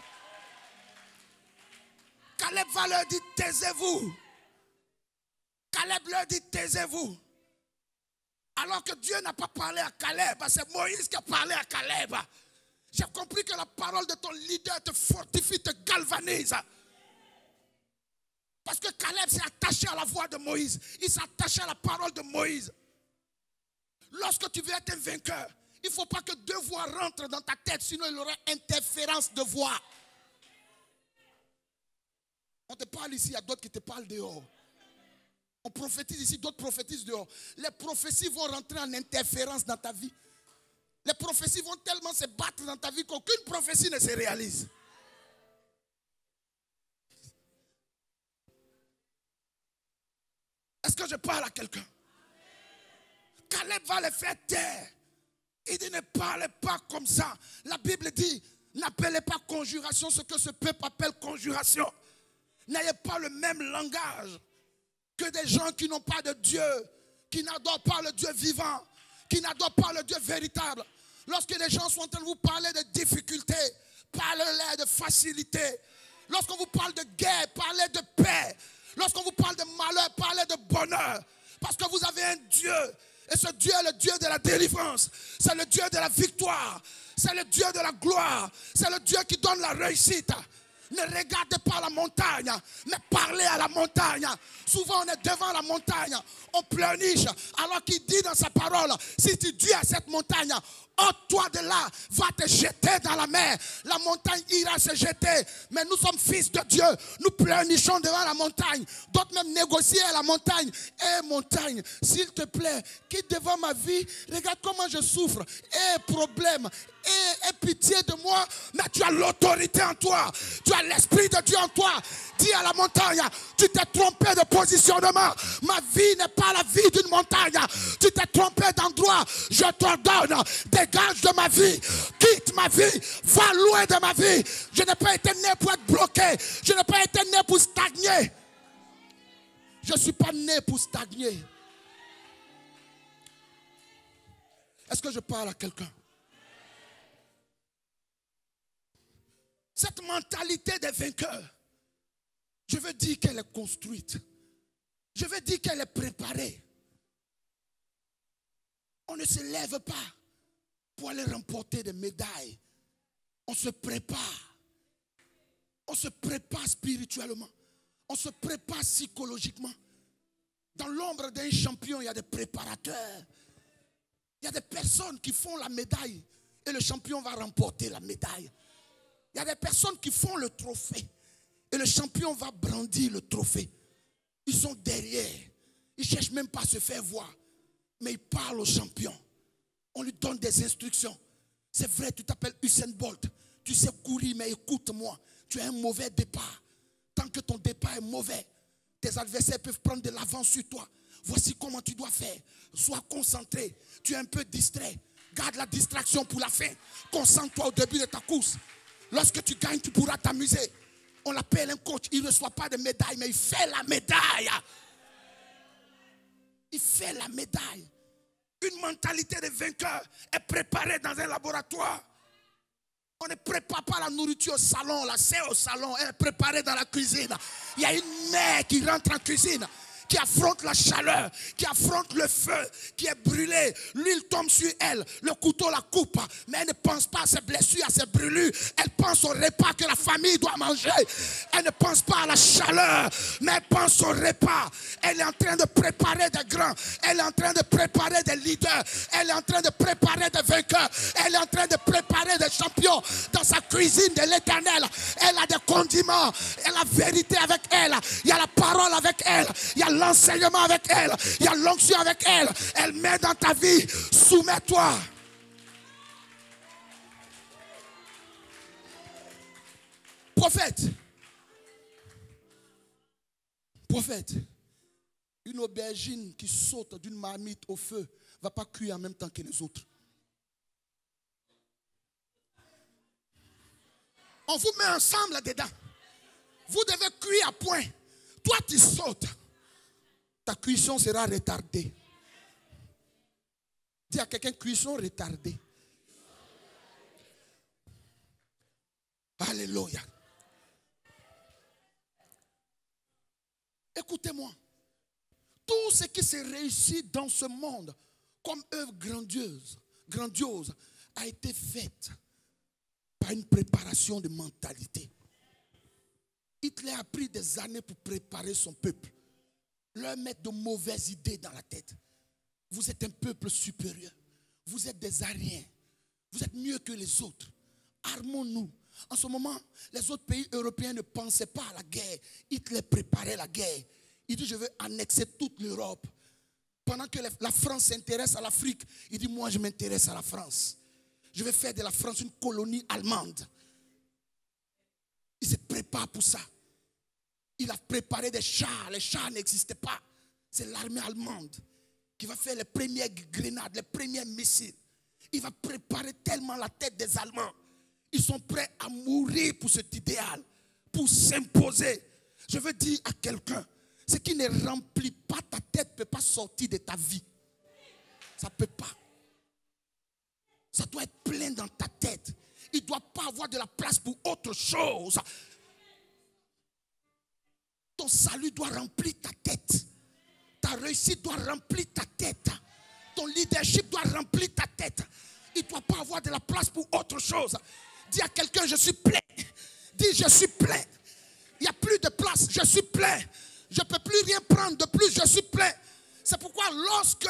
Caleb va leur dire, taisez-vous. Caleb leur dit, taisez-vous. Alors que Dieu n'a pas parlé à Caleb, c'est Moïse qui a parlé à Caleb. J'ai compris que la parole de ton leader te fortifie, te galvanise. Parce que Caleb s'est attaché à la voix de Moïse. Il s'est attaché à la parole de Moïse. Lorsque tu veux être un vainqueur, il ne faut pas que 2 voix rentrent dans ta tête, sinon il y aura interférence de voix. On te parle ici, il y a d'autres qui te parlent dehors. On prophétise ici, d'autres prophétisent dehors. Les prophéties vont rentrer en interférence dans ta vie. Les prophéties vont tellement se battre dans ta vie qu'aucune prophétie ne se réalise. Est-ce que je parle à quelqu'un? Caleb va les faire taire. Il dit, ne parlez pas comme ça. La Bible dit, n'appelez pas conjuration ce que ce peuple appelle conjuration. N'ayez pas le même langage que des gens qui n'ont pas de Dieu, qui n'adorent pas le Dieu vivant, qui n'adorent pas le Dieu véritable. Lorsque les gens sont en train de vous parler de difficultés, parlez-leur de facilité. Lorsqu'on vous parle de guerre, parlez de paix. Lorsqu'on vous parle de malheur, parlez de bonheur. Parce que vous avez un Dieu. Et ce Dieu est le Dieu de la délivrance. C'est le Dieu de la victoire. C'est le Dieu de la gloire. C'est le Dieu qui donne la réussite. Ne regardez pas la montagne, mais parlez à la montagne. Souvent on est devant la montagne, on pleurniche, alors qu'il dit dans sa parole, si tu dis à cette montagne, ôte-toi de là, va te jeter dans la mer. La montagne ira se jeter. Mais nous sommes fils de Dieu. Nous pleurnichons devant la montagne. D'autres même négocient à la montagne. Eh montagne, s'il te plaît, quitte devant ma vie. Regarde comment je souffre. Eh problème. Aie pitié de moi. Mais tu as l'autorité en toi. Tu as l'esprit de Dieu en toi. Dis à la montagne, tu t'es trompé de positionnement. Ma vie n'est pas la vie d'une montagne. Tu t'es trompé d'endroit. Je t'ordonne, dégage de ma vie. Quitte ma vie. Va loin de ma vie. Je n'ai pas été né pour être bloqué. Je n'ai pas été né pour stagner. Je ne suis pas né pour stagner. Est-ce que je parle à quelqu'un? Cette mentalité des vainqueurs, je veux dire qu'elle est construite. Je veux dire qu'elle est préparée. On ne se lève pas pour aller remporter des médailles. On se prépare. On se prépare spirituellement. On se prépare psychologiquement. Dans l'ombre d'un champion, il y a des préparateurs. Il y a des personnes qui font la médaille et le champion va remporter la médaille. Il y a des personnes qui font le trophée et le champion va brandir le trophée. Ils sont derrière. Ils ne cherchent même pas à se faire voir. Mais ils parlent au champion. On lui donne des instructions. C'est vrai, tu t'appelles Usain Bolt. Tu sais courir, mais écoute-moi. Tu as un mauvais départ. Tant que ton départ est mauvais, tes adversaires peuvent prendre de l'avance sur toi. Voici comment tu dois faire. Sois concentré. Tu es un peu distrait. Garde la distraction pour la fin. Concentre-toi au début de ta course. Lorsque tu gagnes, tu pourras t'amuser. On l'appelle un coach. Il ne reçoit pas de médaille, mais il fait la médaille. il fait la médaille. Une mentalité de vainqueur est préparée dans un laboratoire. On ne prépare pas la nourriture au salon, la sert au salon, elle est préparée dans la cuisine. Il y a une mère qui rentre en cuisine, qui affronte la chaleur, qui affronte le feu, qui est brûlée. L'huile tombe sur elle, le couteau la coupe, mais elle ne pense pas à ses blessures, à ses brûlures. Elle pense au repas que la famille doit manger. Elle ne pense pas à la chaleur, mais elle pense au repas. Elle est en train de préparer des grands. Elle est en train de préparer des leaders. Elle est en train de préparer des vainqueurs. Elle est en train de préparer des champions dans sa cuisine de l'Éternel. Elle a des condiments. Elle a la vérité avec elle. Il y a la parole avec elle. Il y a l'enseignement avec elle. Il y a l'onction avec elle. Elle met dans ta vie. Soumets-toi. Prophète. Prophète. Une aubergine qui saute d'une marmite au feu ne va pas cuire en même temps que les autres. On vous met ensemble là-dedans. Vous devez cuire à point. Toi, tu sautes. Ta cuisson sera retardée. Dis à quelqu'un, cuisson retardée. Alléluia. Écoutez-moi. Tout ce qui s'est réussi dans ce monde comme œuvre grandiose a été fait par une préparation de mentalité. Hitler a pris des années pour préparer son peuple. Leur mettre de mauvaises idées dans la tête. Vous êtes un peuple supérieur. Vous êtes des Aryens. Vous êtes mieux que les autres. Armons-nous. En ce moment, les autres pays européens ne pensaient pas à la guerre. Hitler préparait la guerre. Il dit, je veux annexer toute l'Europe. Pendant que la France s'intéresse à l'Afrique, il dit, moi je m'intéresse à la France. Je vais faire de la France une colonie allemande. Il se prépare pour ça. Il a préparé des chars. Les chars n'existaient pas. C'est l'armée allemande qui va faire les premières grenades, les premiers missiles. Il va préparer tellement la tête des Allemands. Ils sont prêts à mourir pour cet idéal, pour s'imposer. Je veux dire à quelqu'un, ce qui ne remplit pas ta tête ne peut pas sortir de ta vie. Ça ne peut pas. Ça doit être plein dans ta tête. Il ne doit pas avoir de la place pour autre chose. Ton salut doit remplir ta tête. Ta réussite doit remplir ta tête. Ton leadership doit remplir ta tête. Il ne doit pas avoir de la place pour autre chose. Dis à quelqu'un, je suis plein. Dis, je suis plein. Il n'y a plus de place, je suis plein. Je ne peux plus rien prendre de plus, je suis plein. C'est pourquoi lorsque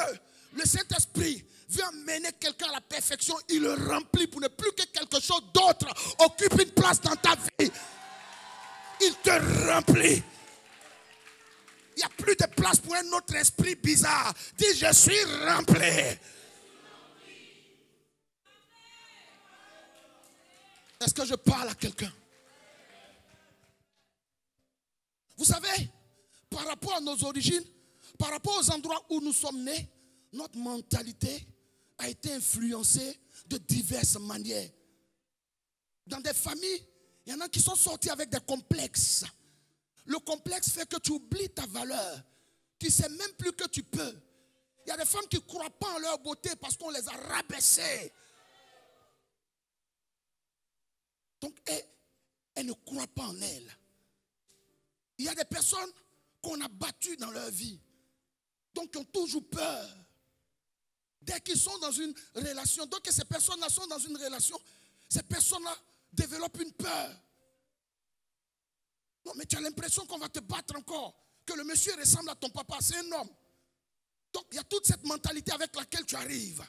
le Saint-Esprit vient mener quelqu'un à la perfection, il le remplit pour ne plus que quelque chose d'autre occupe une place dans ta vie. Il te remplit. Il n'y a plus de place pour un autre esprit bizarre. Dis, je suis rempli. Est-ce que je parle à quelqu'un? Vous savez, par rapport à nos origines, par rapport aux endroits où nous sommes nés, notre mentalité a été influencée de diverses manières. Dans des familles, il y en a qui sont sortis avec des complexes. Le complexe fait que tu oublies ta valeur. Tu ne sais même plus que tu peux. Il y a des femmes qui ne croient pas en leur beauté parce qu'on les a rabaissées. Donc, elles ne croient pas en elles. Il y a des personnes qu'on a battues dans leur vie. Donc, qui ont toujours peur. Dès qu'ils sont dans une relation, donc que ces personnes-là sont dans une relation, ces personnes-là développent une peur. Non, mais tu as l'impression qu'on va te battre encore. Que le monsieur ressemble à ton papa, c'est un homme. Donc, il y a toute cette mentalité avec laquelle tu arrives.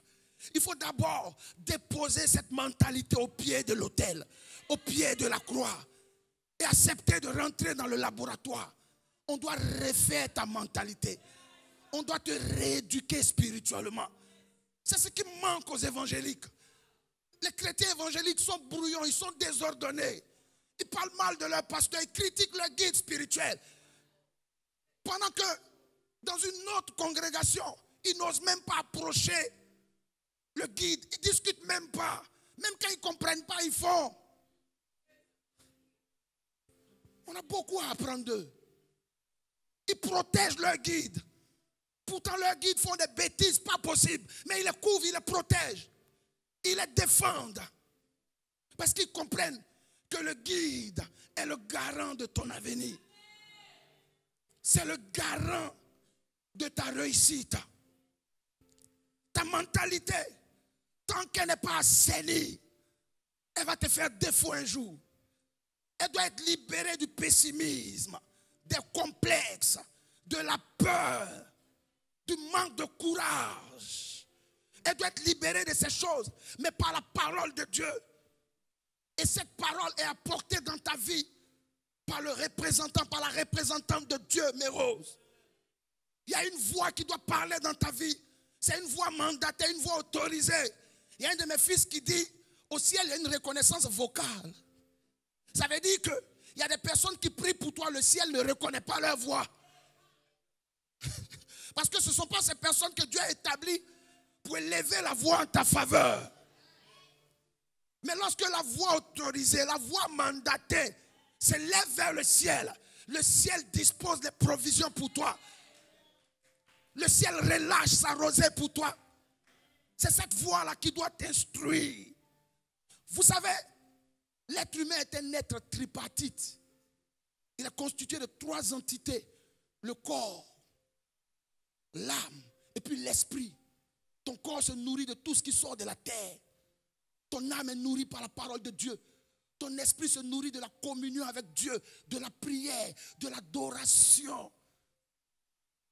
Il faut d'abord déposer cette mentalité au pied de l'autel, au pied de la croix. Et accepter de rentrer dans le laboratoire. On doit refaire ta mentalité. On doit te rééduquer spirituellement. C'est ce qui manque aux évangéliques. Les chrétiens évangéliques sont brouillons, ils sont désordonnés. Ils parlent mal de leur pasteur, ils critiquent leur guide spirituel. Pendant que dans une autre congrégation, ils n'osent même pas approcher le guide. Ils ne discutent même pas. Même quand ils ne comprennent pas, ils font. On a beaucoup à apprendre d'eux. Ils protègent leur guide. Pourtant, leurs guides font des bêtises, pas possible. Mais ils les couvrent, ils les protègent. Ils les défendent. Parce qu'ils comprennent que le guide est le garant de ton avenir. C'est le garant de ta réussite. Ta mentalité, tant qu'elle n'est pas assainie, elle va te faire défaut un jour. Elle doit être libérée du pessimisme, des complexes, de la peur, du manque de courage. Elle doit être libérée de ces choses, mais par la parole de Dieu. Et cette parole est apportée dans ta vie par le représentant, par la représentante de Dieu, Mérose. Il y a une voix qui doit parler dans ta vie. C'est une voix mandatée, une voix autorisée. Il y a un de mes fils qui dit, au ciel, il y a une reconnaissance vocale. Ça veut dire qu'il y a des personnes qui prient pour toi, le ciel ne reconnaît pas leur voix. Parce que ce ne sont pas ces personnes que Dieu a établies pour élever la voix en ta faveur. Mais lorsque la voix autorisée, la voix mandatée s'élève vers le ciel dispose des provisions pour toi. Le ciel relâche sa rosée pour toi. C'est cette voix-là qui doit t'instruire. Vous savez, l'être humain est un être tripartite. Il est constitué de 3 entités. Le corps, l'âme et puis l'esprit. Ton corps se nourrit de tout ce qui sort de la terre. Ton âme est nourrie par la parole de Dieu. Ton esprit se nourrit de la communion avec Dieu, de la prière, de l'adoration.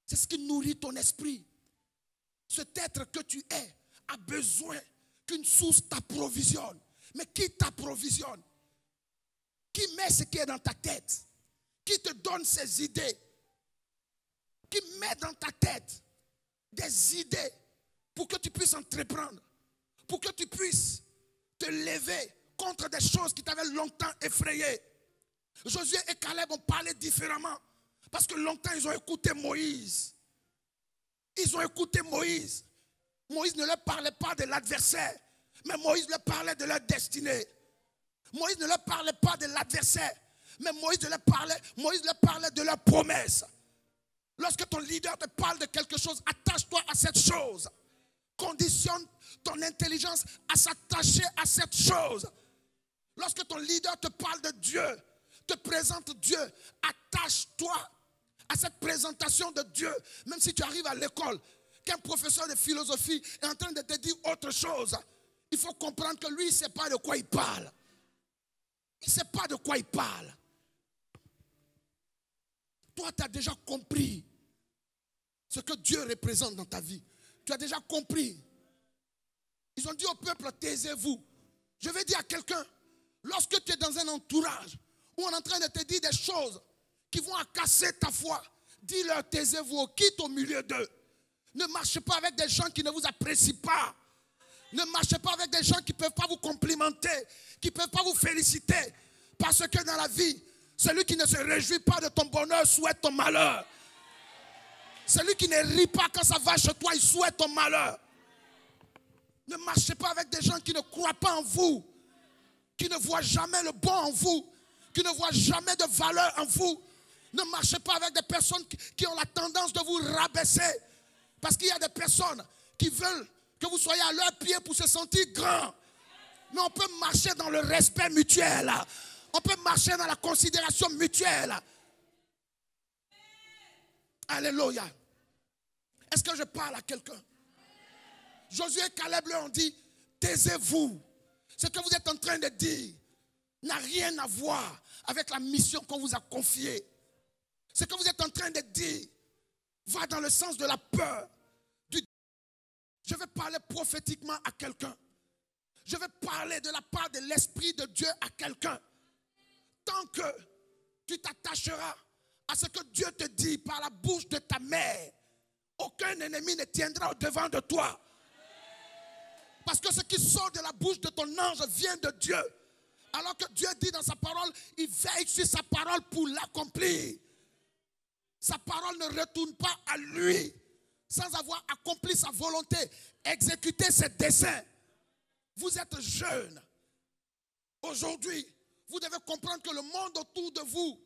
C'est ce qui nourrit ton esprit. Cet être que tu es a besoin qu'une source t'approvisionne. Mais qui t'approvisionne? Qui met ce qui est dans ta tête? Qui te donne ces idées? Qui met dans ta tête des idées pour que tu puisses entreprendre, pour que tu puisses te lever contre des choses qui t'avaient longtemps effrayé. Josué et Caleb ont parlé différemment parce que longtemps ils ont écouté Moïse. Ils ont écouté Moïse. Moïse ne leur parlait pas de l'adversaire, mais Moïse leur parlait de leur destinée. Moïse ne leur parlait pas de l'adversaire, mais Moïse leur parlait de leur promesse. Lorsque ton leader te parle de quelque chose, attache-toi à cette chose. Conditionne ton intelligence à s'attacher à cette chose. Lorsque ton leader te parle de Dieu, te présente Dieu, attache-toi à cette présentation de Dieu. Même si tu arrives à l'école, qu'un professeur de philosophie est en train de te dire autre chose, il faut comprendre que lui, il ne sait pas de quoi il parle. Il ne sait pas de quoi il parle. Toi, tu as déjà compris ce que Dieu représente dans ta vie. Tu as déjà compris. Ils ont dit au peuple, taisez-vous. Je vais dire à quelqu'un, lorsque tu es dans un entourage où on est en train de te dire des choses qui vont casser ta foi, dis-leur, taisez-vous, quitte au milieu d'eux. Ne marchez pas avec des gens qui ne vous apprécient pas. Ne marchez pas avec des gens qui ne peuvent pas vous complimenter, qui ne peuvent pas vous féliciter. Parce que dans la vie, celui qui ne se réjouit pas de ton bonheur souhaite ton malheur. Celui qui ne rit pas quand ça va chez toi, il souhaite ton malheur. Ne marchez pas avec des gens qui ne croient pas en vous, qui ne voient jamais le bon en vous, qui ne voient jamais de valeur en vous. Ne marchez pas avec des personnes qui ont la tendance de vous rabaisser. Parce qu'il y a des personnes qui veulent que vous soyez à leur pied pour se sentir grand. Mais on peut marcher dans le respect mutuel. On peut marcher dans la considération mutuelle. Alléluia. Est-ce que je parle à quelqu'un? Josué et Caleb leur ont dit, taisez-vous. Ce que vous êtes en train de dire n'a rien à voir avec la mission qu'on vous a confiée. Ce que vous êtes en train de dire va dans le sens de la peur. Je vais parler prophétiquement à quelqu'un. Je vais parler de la part de l'Esprit de Dieu à quelqu'un. Tant que tu t'attacheras à ce que Dieu te dit par la bouche de ta mère, aucun ennemi ne tiendra au devant de toi. Parce que ce qui sort de la bouche de ton ange vient de Dieu. Alors que Dieu dit dans sa parole, il veille sur sa parole pour l'accomplir. Sa parole ne retourne pas à lui sans avoir accompli sa volonté, exécuté ses desseins. Vous êtes jeune. Aujourd'hui, vous devez comprendre que le monde autour de vous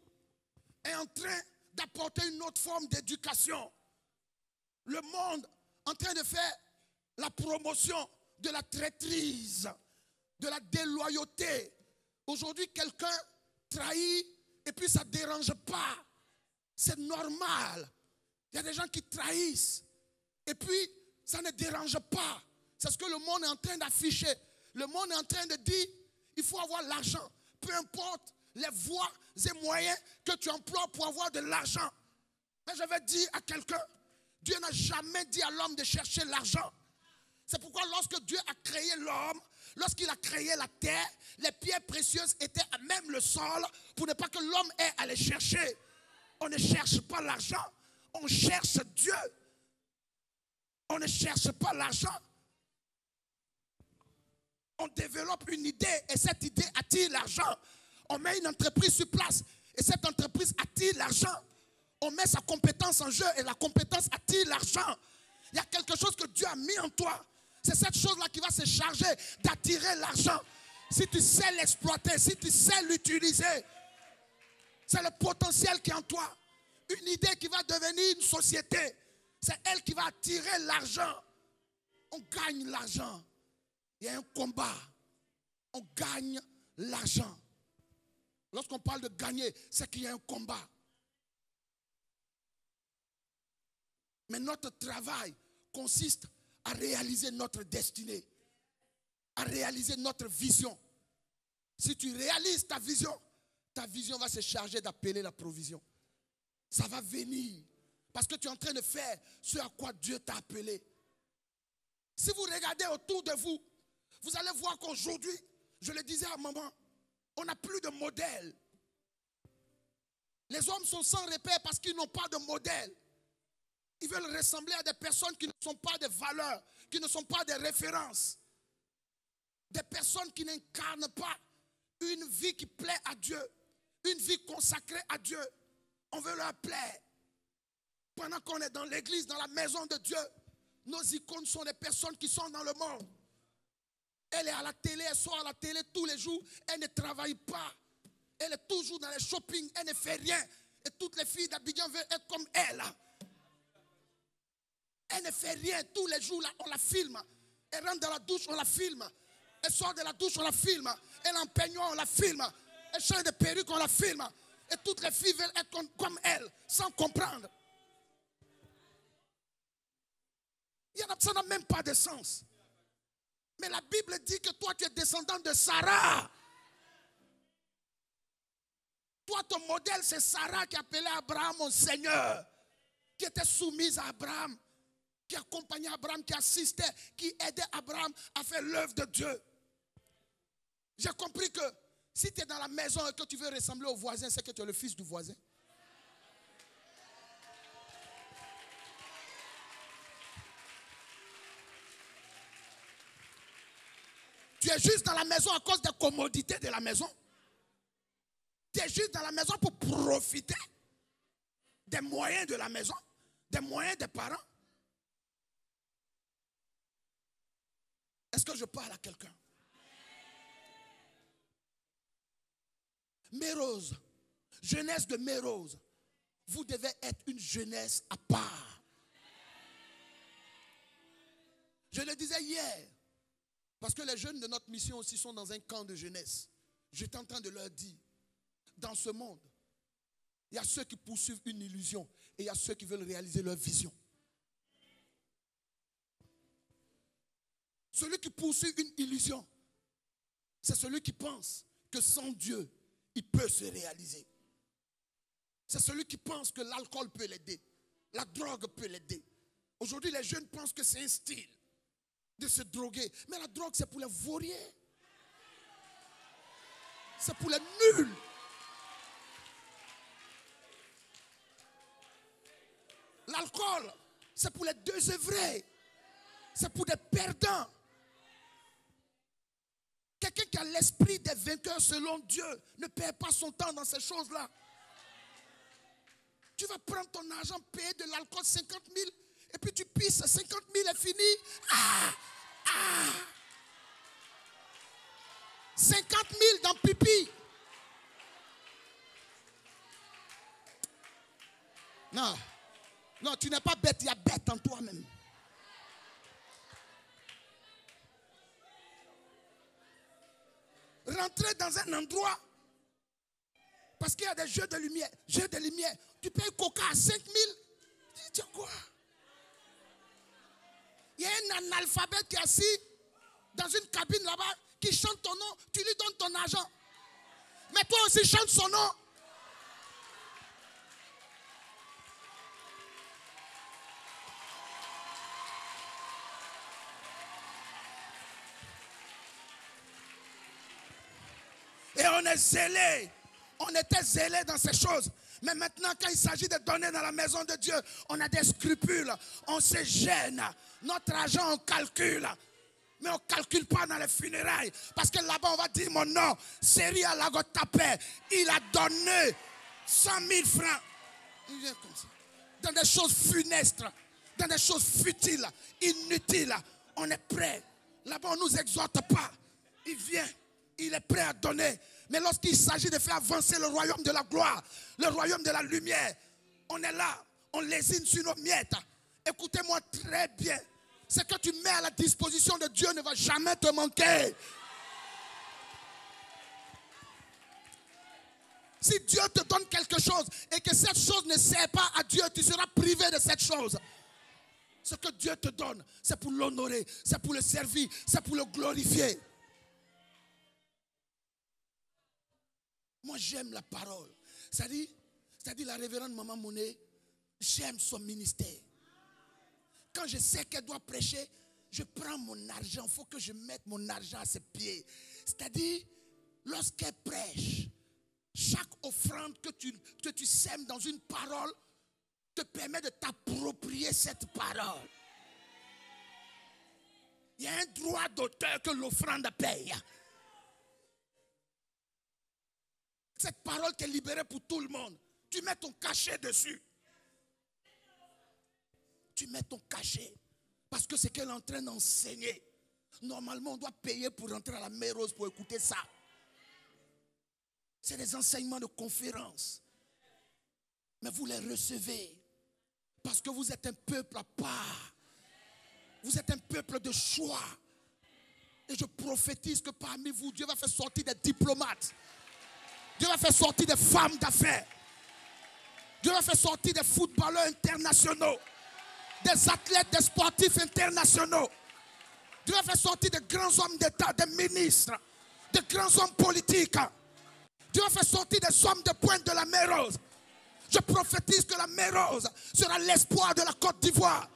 est en train d'apporter une autre forme d'éducation. le monde en train de faire la promotion de la traîtrise, de la déloyauté. Aujourd'hui, quelqu'un trahit et puis ça ne dérange pas. C'est normal. Il y a des gens qui trahissent et puis ça ne dérange pas. C'est ce que le monde est en train d'afficher. Le monde est en train de dire, il faut avoir l'argent. Peu importe les voies et moyens que tu emploies pour avoir de l'argent. Mais je vais dire à quelqu'un, Dieu n'a jamais dit à l'homme de chercher l'argent. C'est pourquoi lorsque Dieu a créé l'homme, lorsqu'il a créé la terre, les pierres précieuses étaient à même le sol pour ne pas que l'homme ait à les chercher. On ne cherche pas l'argent, on cherche Dieu. On ne cherche pas l'argent. On développe une idée et cette idée attire l'argent. On met une entreprise sur place et cette entreprise attire l'argent. On met sa compétence en jeu et la compétence attire l'argent. Il y a quelque chose que Dieu a mis en toi. C'est cette chose-là qui va se charger d'attirer l'argent. Si tu sais l'exploiter, si tu sais l'utiliser, c'est le potentiel qui est en toi. Une idée qui va devenir une société. C'est elle qui va attirer l'argent. On gagne l'argent. Il y a un combat. On gagne l'argent. Lorsqu'on parle de gagner, c'est qu'il y a un combat. Mais notre travail consiste à réaliser notre destinée, à réaliser notre vision. Si tu réalises ta vision va se charger d'appeler la provision. Ça va venir parce que tu es en train de faire ce à quoi Dieu t'a appelé. Si vous regardez autour de vous, vous allez voir qu'aujourd'hui, je le disais à maman, on n'a plus de modèle. Les hommes sont sans repère parce qu'ils n'ont pas de modèle. Ils veulent ressembler à des personnes qui ne sont pas des valeurs, qui ne sont pas des références. Des personnes qui n'incarnent pas une vie qui plaît à Dieu, une vie consacrée à Dieu. On veut leur plaire. Pendant qu'on est dans l'église, dans la maison de Dieu, nos icônes sont des personnes qui sont dans le monde. Elle est à la télé, elle sort à la télé tous les jours, elle ne travaille pas. Elle est toujours dans les shopping, elle ne fait rien. Et toutes les filles d'Abidjan veulent être comme elle. Elle ne fait rien. Tous les jours, là, on la filme. Elle rentre dans la douche, on la filme. Elle sort de la douche, on la filme. Elle est en peignoir, on la filme. Elle change de perruque, on la filme. Et toutes les filles veulent être comme elle, sans comprendre. Ça n'a même pas de sens. Mais la Bible dit que toi, tu es descendant de Sarah. Toi, ton modèle, c'est Sarah qui appelait Abraham mon Seigneur. Qui était soumise à Abraham. Qui accompagnait Abraham, qui assistait, qui aidait Abraham à faire l'œuvre de Dieu. J'ai compris que si tu es dans la maison et que tu veux ressembler au voisin, c'est que tu es le fils du voisin. Tu es juste dans la maison à cause des commodités de la maison. Tu es juste dans la maison pour profiter des moyens de la maison, des moyens des parents. Est-ce que je parle à quelqu'un? Mérose, jeunesse de Mérose, vous devez être une jeunesse à part. Je le disais hier, parce que les jeunes de notre mission aussi sont dans un camp de jeunesse. J'étais en train de leur dire, dans ce monde, il y a ceux qui poursuivent une illusion et il y a ceux qui veulent réaliser leur vision. Celui qui poursuit une illusion, c'est celui qui pense que sans Dieu, il peut se réaliser. C'est celui qui pense que l'alcool peut l'aider, la drogue peut l'aider. Aujourd'hui, les jeunes pensent que c'est un style de se droguer. Mais la drogue, c'est pour les vauriers. C'est pour les nuls. L'alcool, c'est pour les désœuvrés. C'est pour des perdants. Quelqu'un qui a l'esprit des vainqueurs selon Dieu ne perd pas son temps dans ces choses-là. Tu vas prendre ton argent, payer de l'alcool 50 000 et puis tu pisses 50 000 est fini. 50 000 dans pipi. Non, tu n'es pas bête, il y a bête. en toi-même. Rentrer dans un endroit, parce qu'il y a des jeux de lumière. Jeux de lumière. Tu payes Coca à 5 000. Tu dis quoi? Il y a un analphabète qui est assis dans une cabine là-bas, qui chante ton nom, tu lui donnes ton argent. Mais toi aussi chante son nom. Et on est zélé. On était zélé dans ces choses. Mais maintenant, quand il s'agit de donner dans la maison de Dieu, on a des scrupules. On se gêne. Notre argent, on calcule. Mais on ne calcule pas dans les funérailles. Parce que là-bas, on va dire mon nom. Seri Alagotapé. Il a donné 100 000 francs. Il vient comme ça. Dans des choses funestes. Dans des choses futiles. Inutiles. On est prêt. Là-bas, on ne nous exhorte pas. Il vient. Il est prêt à donner. Mais lorsqu'il s'agit de faire avancer le royaume de la gloire, le royaume de la lumière, on est là. On lésine sur nos miettes. Écoutez-moi très bien. Ce que tu mets à la disposition de Dieu ne va jamais te manquer. Si Dieu te donne quelque chose et que cette chose ne sert pas à Dieu, tu seras privé de cette chose. Ce que Dieu te donne, c'est pour l'honorer, c'est pour le servir, c'est pour le glorifier. Moi, j'aime la parole. C'est-à-dire la révérende Maman Monet, j'aime son ministère. Quand je sais qu'elle doit prêcher, je prends mon argent. Il faut que je mette mon argent à ses pieds. C'est-à-dire, lorsqu'elle prêche, chaque offrande que tu sèmes dans une parole te permet de t'approprier cette parole. Il y a un droit d'auteur que l'offrande paye. Cette parole qui est libérée pour tout le monde. Tu mets ton cachet dessus. Tu mets ton cachet. Parce que c'est qu'elle est en train d'enseigner. Normalement, on doit payer pour rentrer à la Mer Rose pour écouter ça. C'est des enseignements de conférence. Mais vous les recevez. Parce que vous êtes un peuple à part. Vous êtes un peuple de choix. Et je prophétise que parmi vous, Dieu va faire sortir des diplomates. Dieu va faire sortir des femmes d'affaires. Dieu va faire sortir des footballeurs internationaux. Des athlètes, des sportifs internationaux. Dieu va faire sortir de grands hommes d'État, des ministres, de grands hommes politiques. Dieu va faire sortir des hommes de pointe de la Mer Rose. Je prophétise que la Mer Rose sera l'espoir de la Côte d'Ivoire.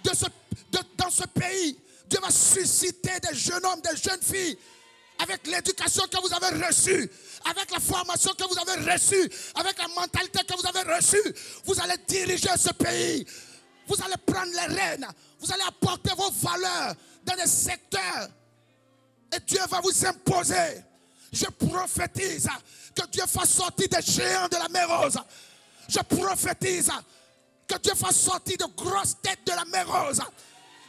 Dans ce pays, Dieu va susciter des jeunes hommes, des jeunes filles, avec l'éducation que vous avez reçue, avec la formation que vous avez reçue, avec la mentalité que vous avez reçue. Vous allez diriger ce pays. Vous allez prendre les rênes. Vous allez apporter vos valeurs dans des secteurs. Et Dieu va vous imposer. Je prophétise que Dieu fasse sortir des géants de la Mer Rose. Je prophétise que Dieu fasse sortir de grosses têtes de la Mer Rose.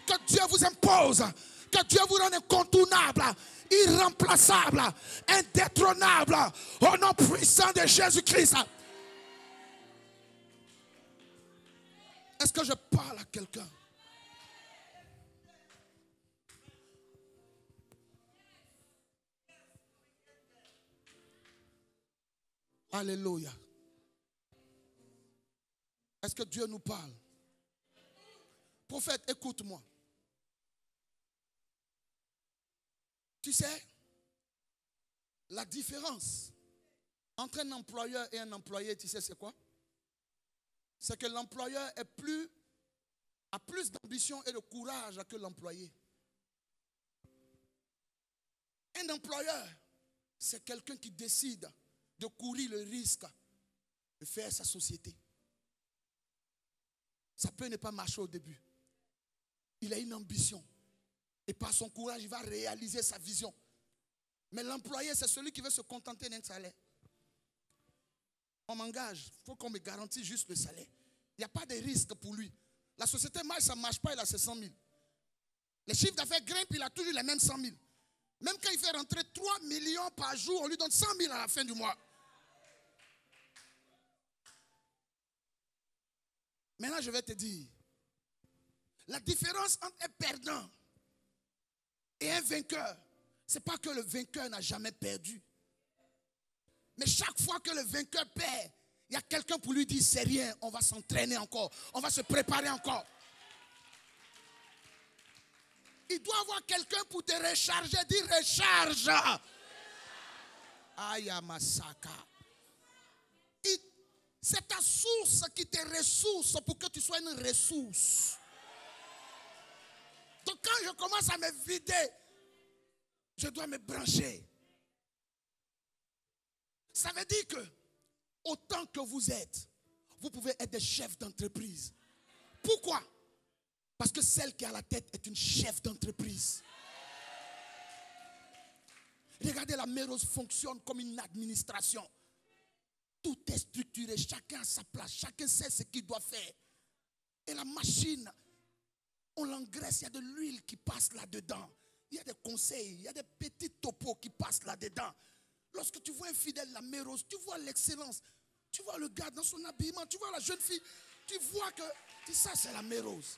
Que Dieu vous impose. Que Dieu vous rende incontournable, irremplaçable, indétrônable. Au nom puissant de Jésus-Christ. Est-ce que je parle à quelqu'un? Alléluia. Est-ce que Dieu nous parle? Prophète, écoute-moi. Tu sais, la différence entre un employeur et un employé, tu sais c'est quoi? C'est que l'employeur a plus d'ambition et de courage que l'employé. Un employeur, c'est quelqu'un qui décide de courir le risque de faire sa société. Ça peut ne pas marcher au début. Il a une ambition. Et par son courage, il va réaliser sa vision. Mais l'employé, c'est celui qui veut se contenter d'un salaire. On m'engage, il faut qu'on me garantisse juste le salaire. Il n'y a pas de risque pour lui. La société marche, ça ne marche pas, il a ses 100 000. Les chiffres d'affaires grimpent, il a toujours les mêmes 100 000. Même quand il fait rentrer 3 millions par jour, on lui donne 100 000 à la fin du mois. Maintenant, je vais te dire, La différence entre un perdant et un vainqueur, ce n'est pas que le vainqueur n'a jamais perdu. Mais chaque fois que le vainqueur perd, il y a quelqu'un pour lui dire c'est rien, on va s'entraîner encore, on va se préparer encore. Il doit avoir quelqu'un pour te recharger, dire recharge. Ayamasaka. C'est ta source qui te ressource pour que tu sois une ressource. Donc quand je commence à me vider, je dois me brancher. Ça veut dire que autant que vous êtes, vous pouvez être des chefs d'entreprise. Pourquoi? Parce que celle qui est à la tête est une chef d'entreprise. Regardez, la Mérose fonctionne comme une administration. Tout est structuré, chacun a sa place, chacun sait ce qu'il doit faire. Et la machine, on l'engraisse, il y a de l'huile qui passe là-dedans. Il y a des conseils, il y a des petits topos qui passent là-dedans. Lorsque tu vois un fidèle, la Mérose, tu vois l'excellence. Tu vois le gars dans son habillement, tu vois la jeune fille, tu vois que ça c'est la Mérose.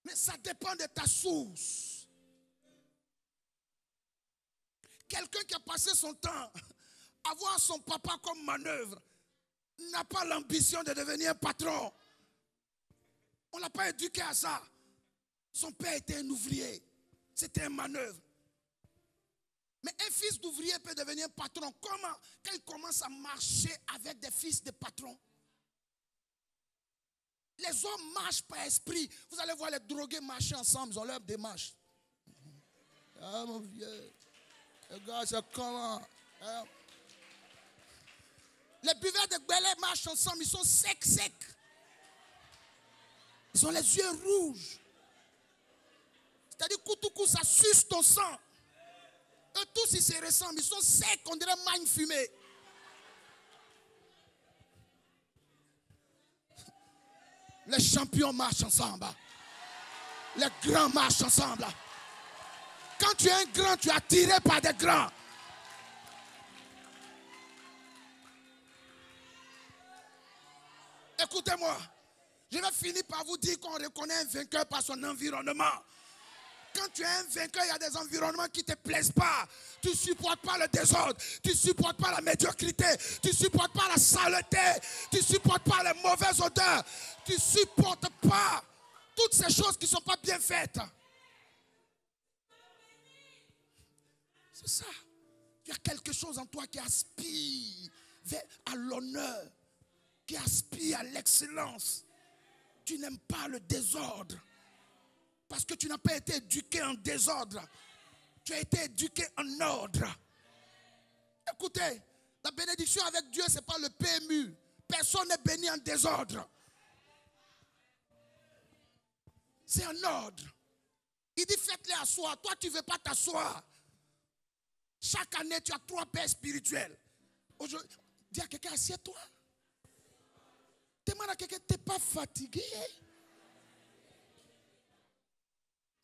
Mais ça dépend de ta source. Quelqu'un qui a passé son temps à voir son papa comme manœuvre n'a pas l'ambition de devenir patron. On ne l'a pas éduqué à ça. Son père était un ouvrier. C'était un manœuvre. Mais un fils d'ouvrier peut devenir patron. Comment? Quand il commence à marcher avec des fils de patrons. Les hommes marchent par esprit. Vous allez voir les drogués marcher ensemble. Ils ont leur démarche. Ah mon vieux. Les gars, c'est comment? Les buveurs de Gbélé marchent ensemble. Ils sont secs. Ils ont les yeux rouges. C'est-à-dire, coup, ça suce ton sang. Eux tous, ils se ressemblent. Ils sont secs, on dirait magne fumée. Les champions marchent ensemble. Les grands marchent ensemble. Quand tu es un grand, tu es attiré par des grands. Écoutez-moi. Je vais finir par vous dire qu'on reconnaît un vainqueur par son environnement. Quand tu es un vainqueur, il y a des environnements qui ne te plaisent pas. Tu ne supportes pas le désordre. Tu ne supportes pas la médiocrité. Tu ne supportes pas la saleté. Tu ne supportes pas les mauvaises odeurs. Tu ne supportes pas toutes ces choses qui ne sont pas bien faites. C'est ça. Il y a quelque chose en toi qui aspire à l'honneur, qui aspire à l'excellence. Tu n'aimes pas le désordre. Parce que tu n'as pas été éduqué en désordre. Tu as été éduqué en ordre. Écoutez, la bénédiction avec Dieu, ce n'est pas le PMU. Personne n'est béni en désordre. C'est en ordre. Il dit faites-les asseoir. Toi, tu ne veux pas t'asseoir. Chaque année, tu as 3 pères spirituels. Aujourd'hui, dis à quelqu'un, assieds-toi. Demande à quelqu'un, tu n'es pas fatigué?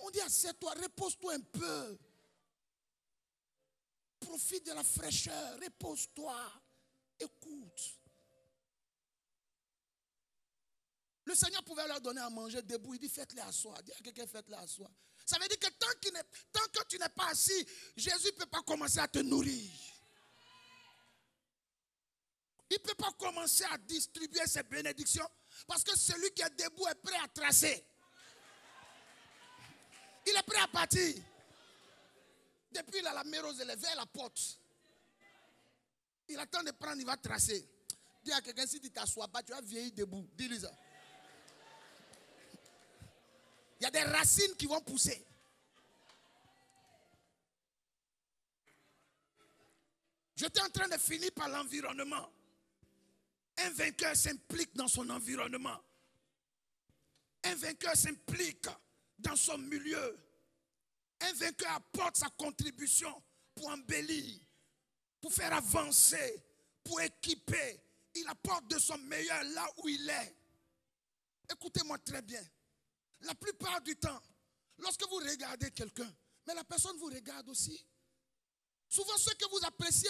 On dit, assieds-toi, repose-toi un peu. Profite de la fraîcheur, repose-toi. Écoute. Le Seigneur pouvait leur donner à manger debout. Il dit, faites-les asseoir. Dis à quelqu'un, faites-les asseoir. Ça veut dire que tant que tu n'es pas assis, Jésus ne peut pas commencer à te nourrir. Il ne peut pas commencer à distribuer ses bénédictions parce que celui qui est debout est prêt à tracer. Il est prêt à partir. Depuis là, la Mérose est levée à la porte. Il attend de prendre, il va tracer. Dis à quelqu'un, si tu ne t'assois pas, tu vas vieillir debout. Dis-lui ça. Il y a des racines qui vont pousser. J'étais en train de finir par l'environnement. Un vainqueur s'implique dans son environnement. Un vainqueur s'implique dans son milieu. Un vainqueur apporte sa contribution pour embellir, pour faire avancer, pour équiper. Il apporte de son meilleur là où il est. Écoutez-moi très bien. La plupart du temps, lorsque vous regardez quelqu'un, mais la personne vous regarde aussi. Souvent, ceux que vous appréciez,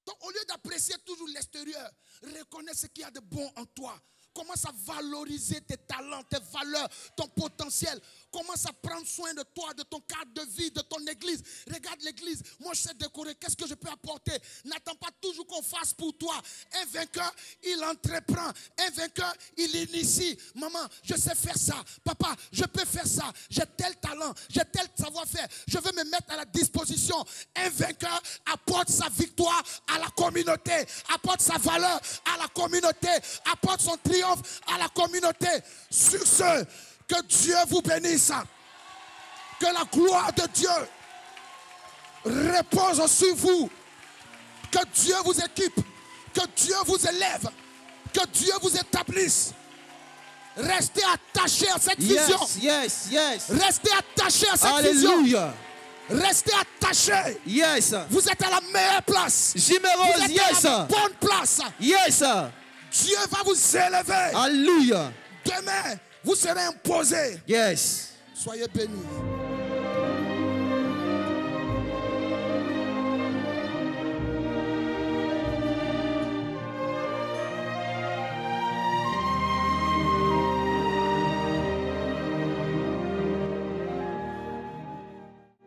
Donc au lieu d'apprécier toujours l'extérieur, reconnais ce qu'il y a de bon en toi. Commence à valoriser tes talents, tes valeurs, ton potentiel. Commence à prendre soin de toi, de ton cadre de vie, de ton église. Regarde l'église. Moi, je sais décorer. Qu'est-ce que je peux apporter? N'attends pas toujours qu'on fasse pour toi. Un vainqueur, il entreprend. Un vainqueur, il initie. Maman, je sais faire ça. Papa, je peux faire ça. J'ai tel talent, j'ai tel savoir-faire. Je veux me mettre à la disposition. Un vainqueur apporte sa victoire à la communauté. Apporte sa valeur à la communauté. Apporte son triomphe à la communauté. Sur ce, que Dieu vous bénisse. Que la gloire de Dieu repose sur vous. Que Dieu vous équipe. Que Dieu vous élève. Que Dieu vous établisse. Restez attachés à cette vision. Yes. Restez attachés à cette Alléluia. vision. Restez attachés. Yes. Vous êtes à la meilleure place. Jiméros, Vous êtes yes. à la bonne place. Yes. Dieu va vous élever. Alléluia. Demain, vous serez imposés. Yes. Soyez bénis.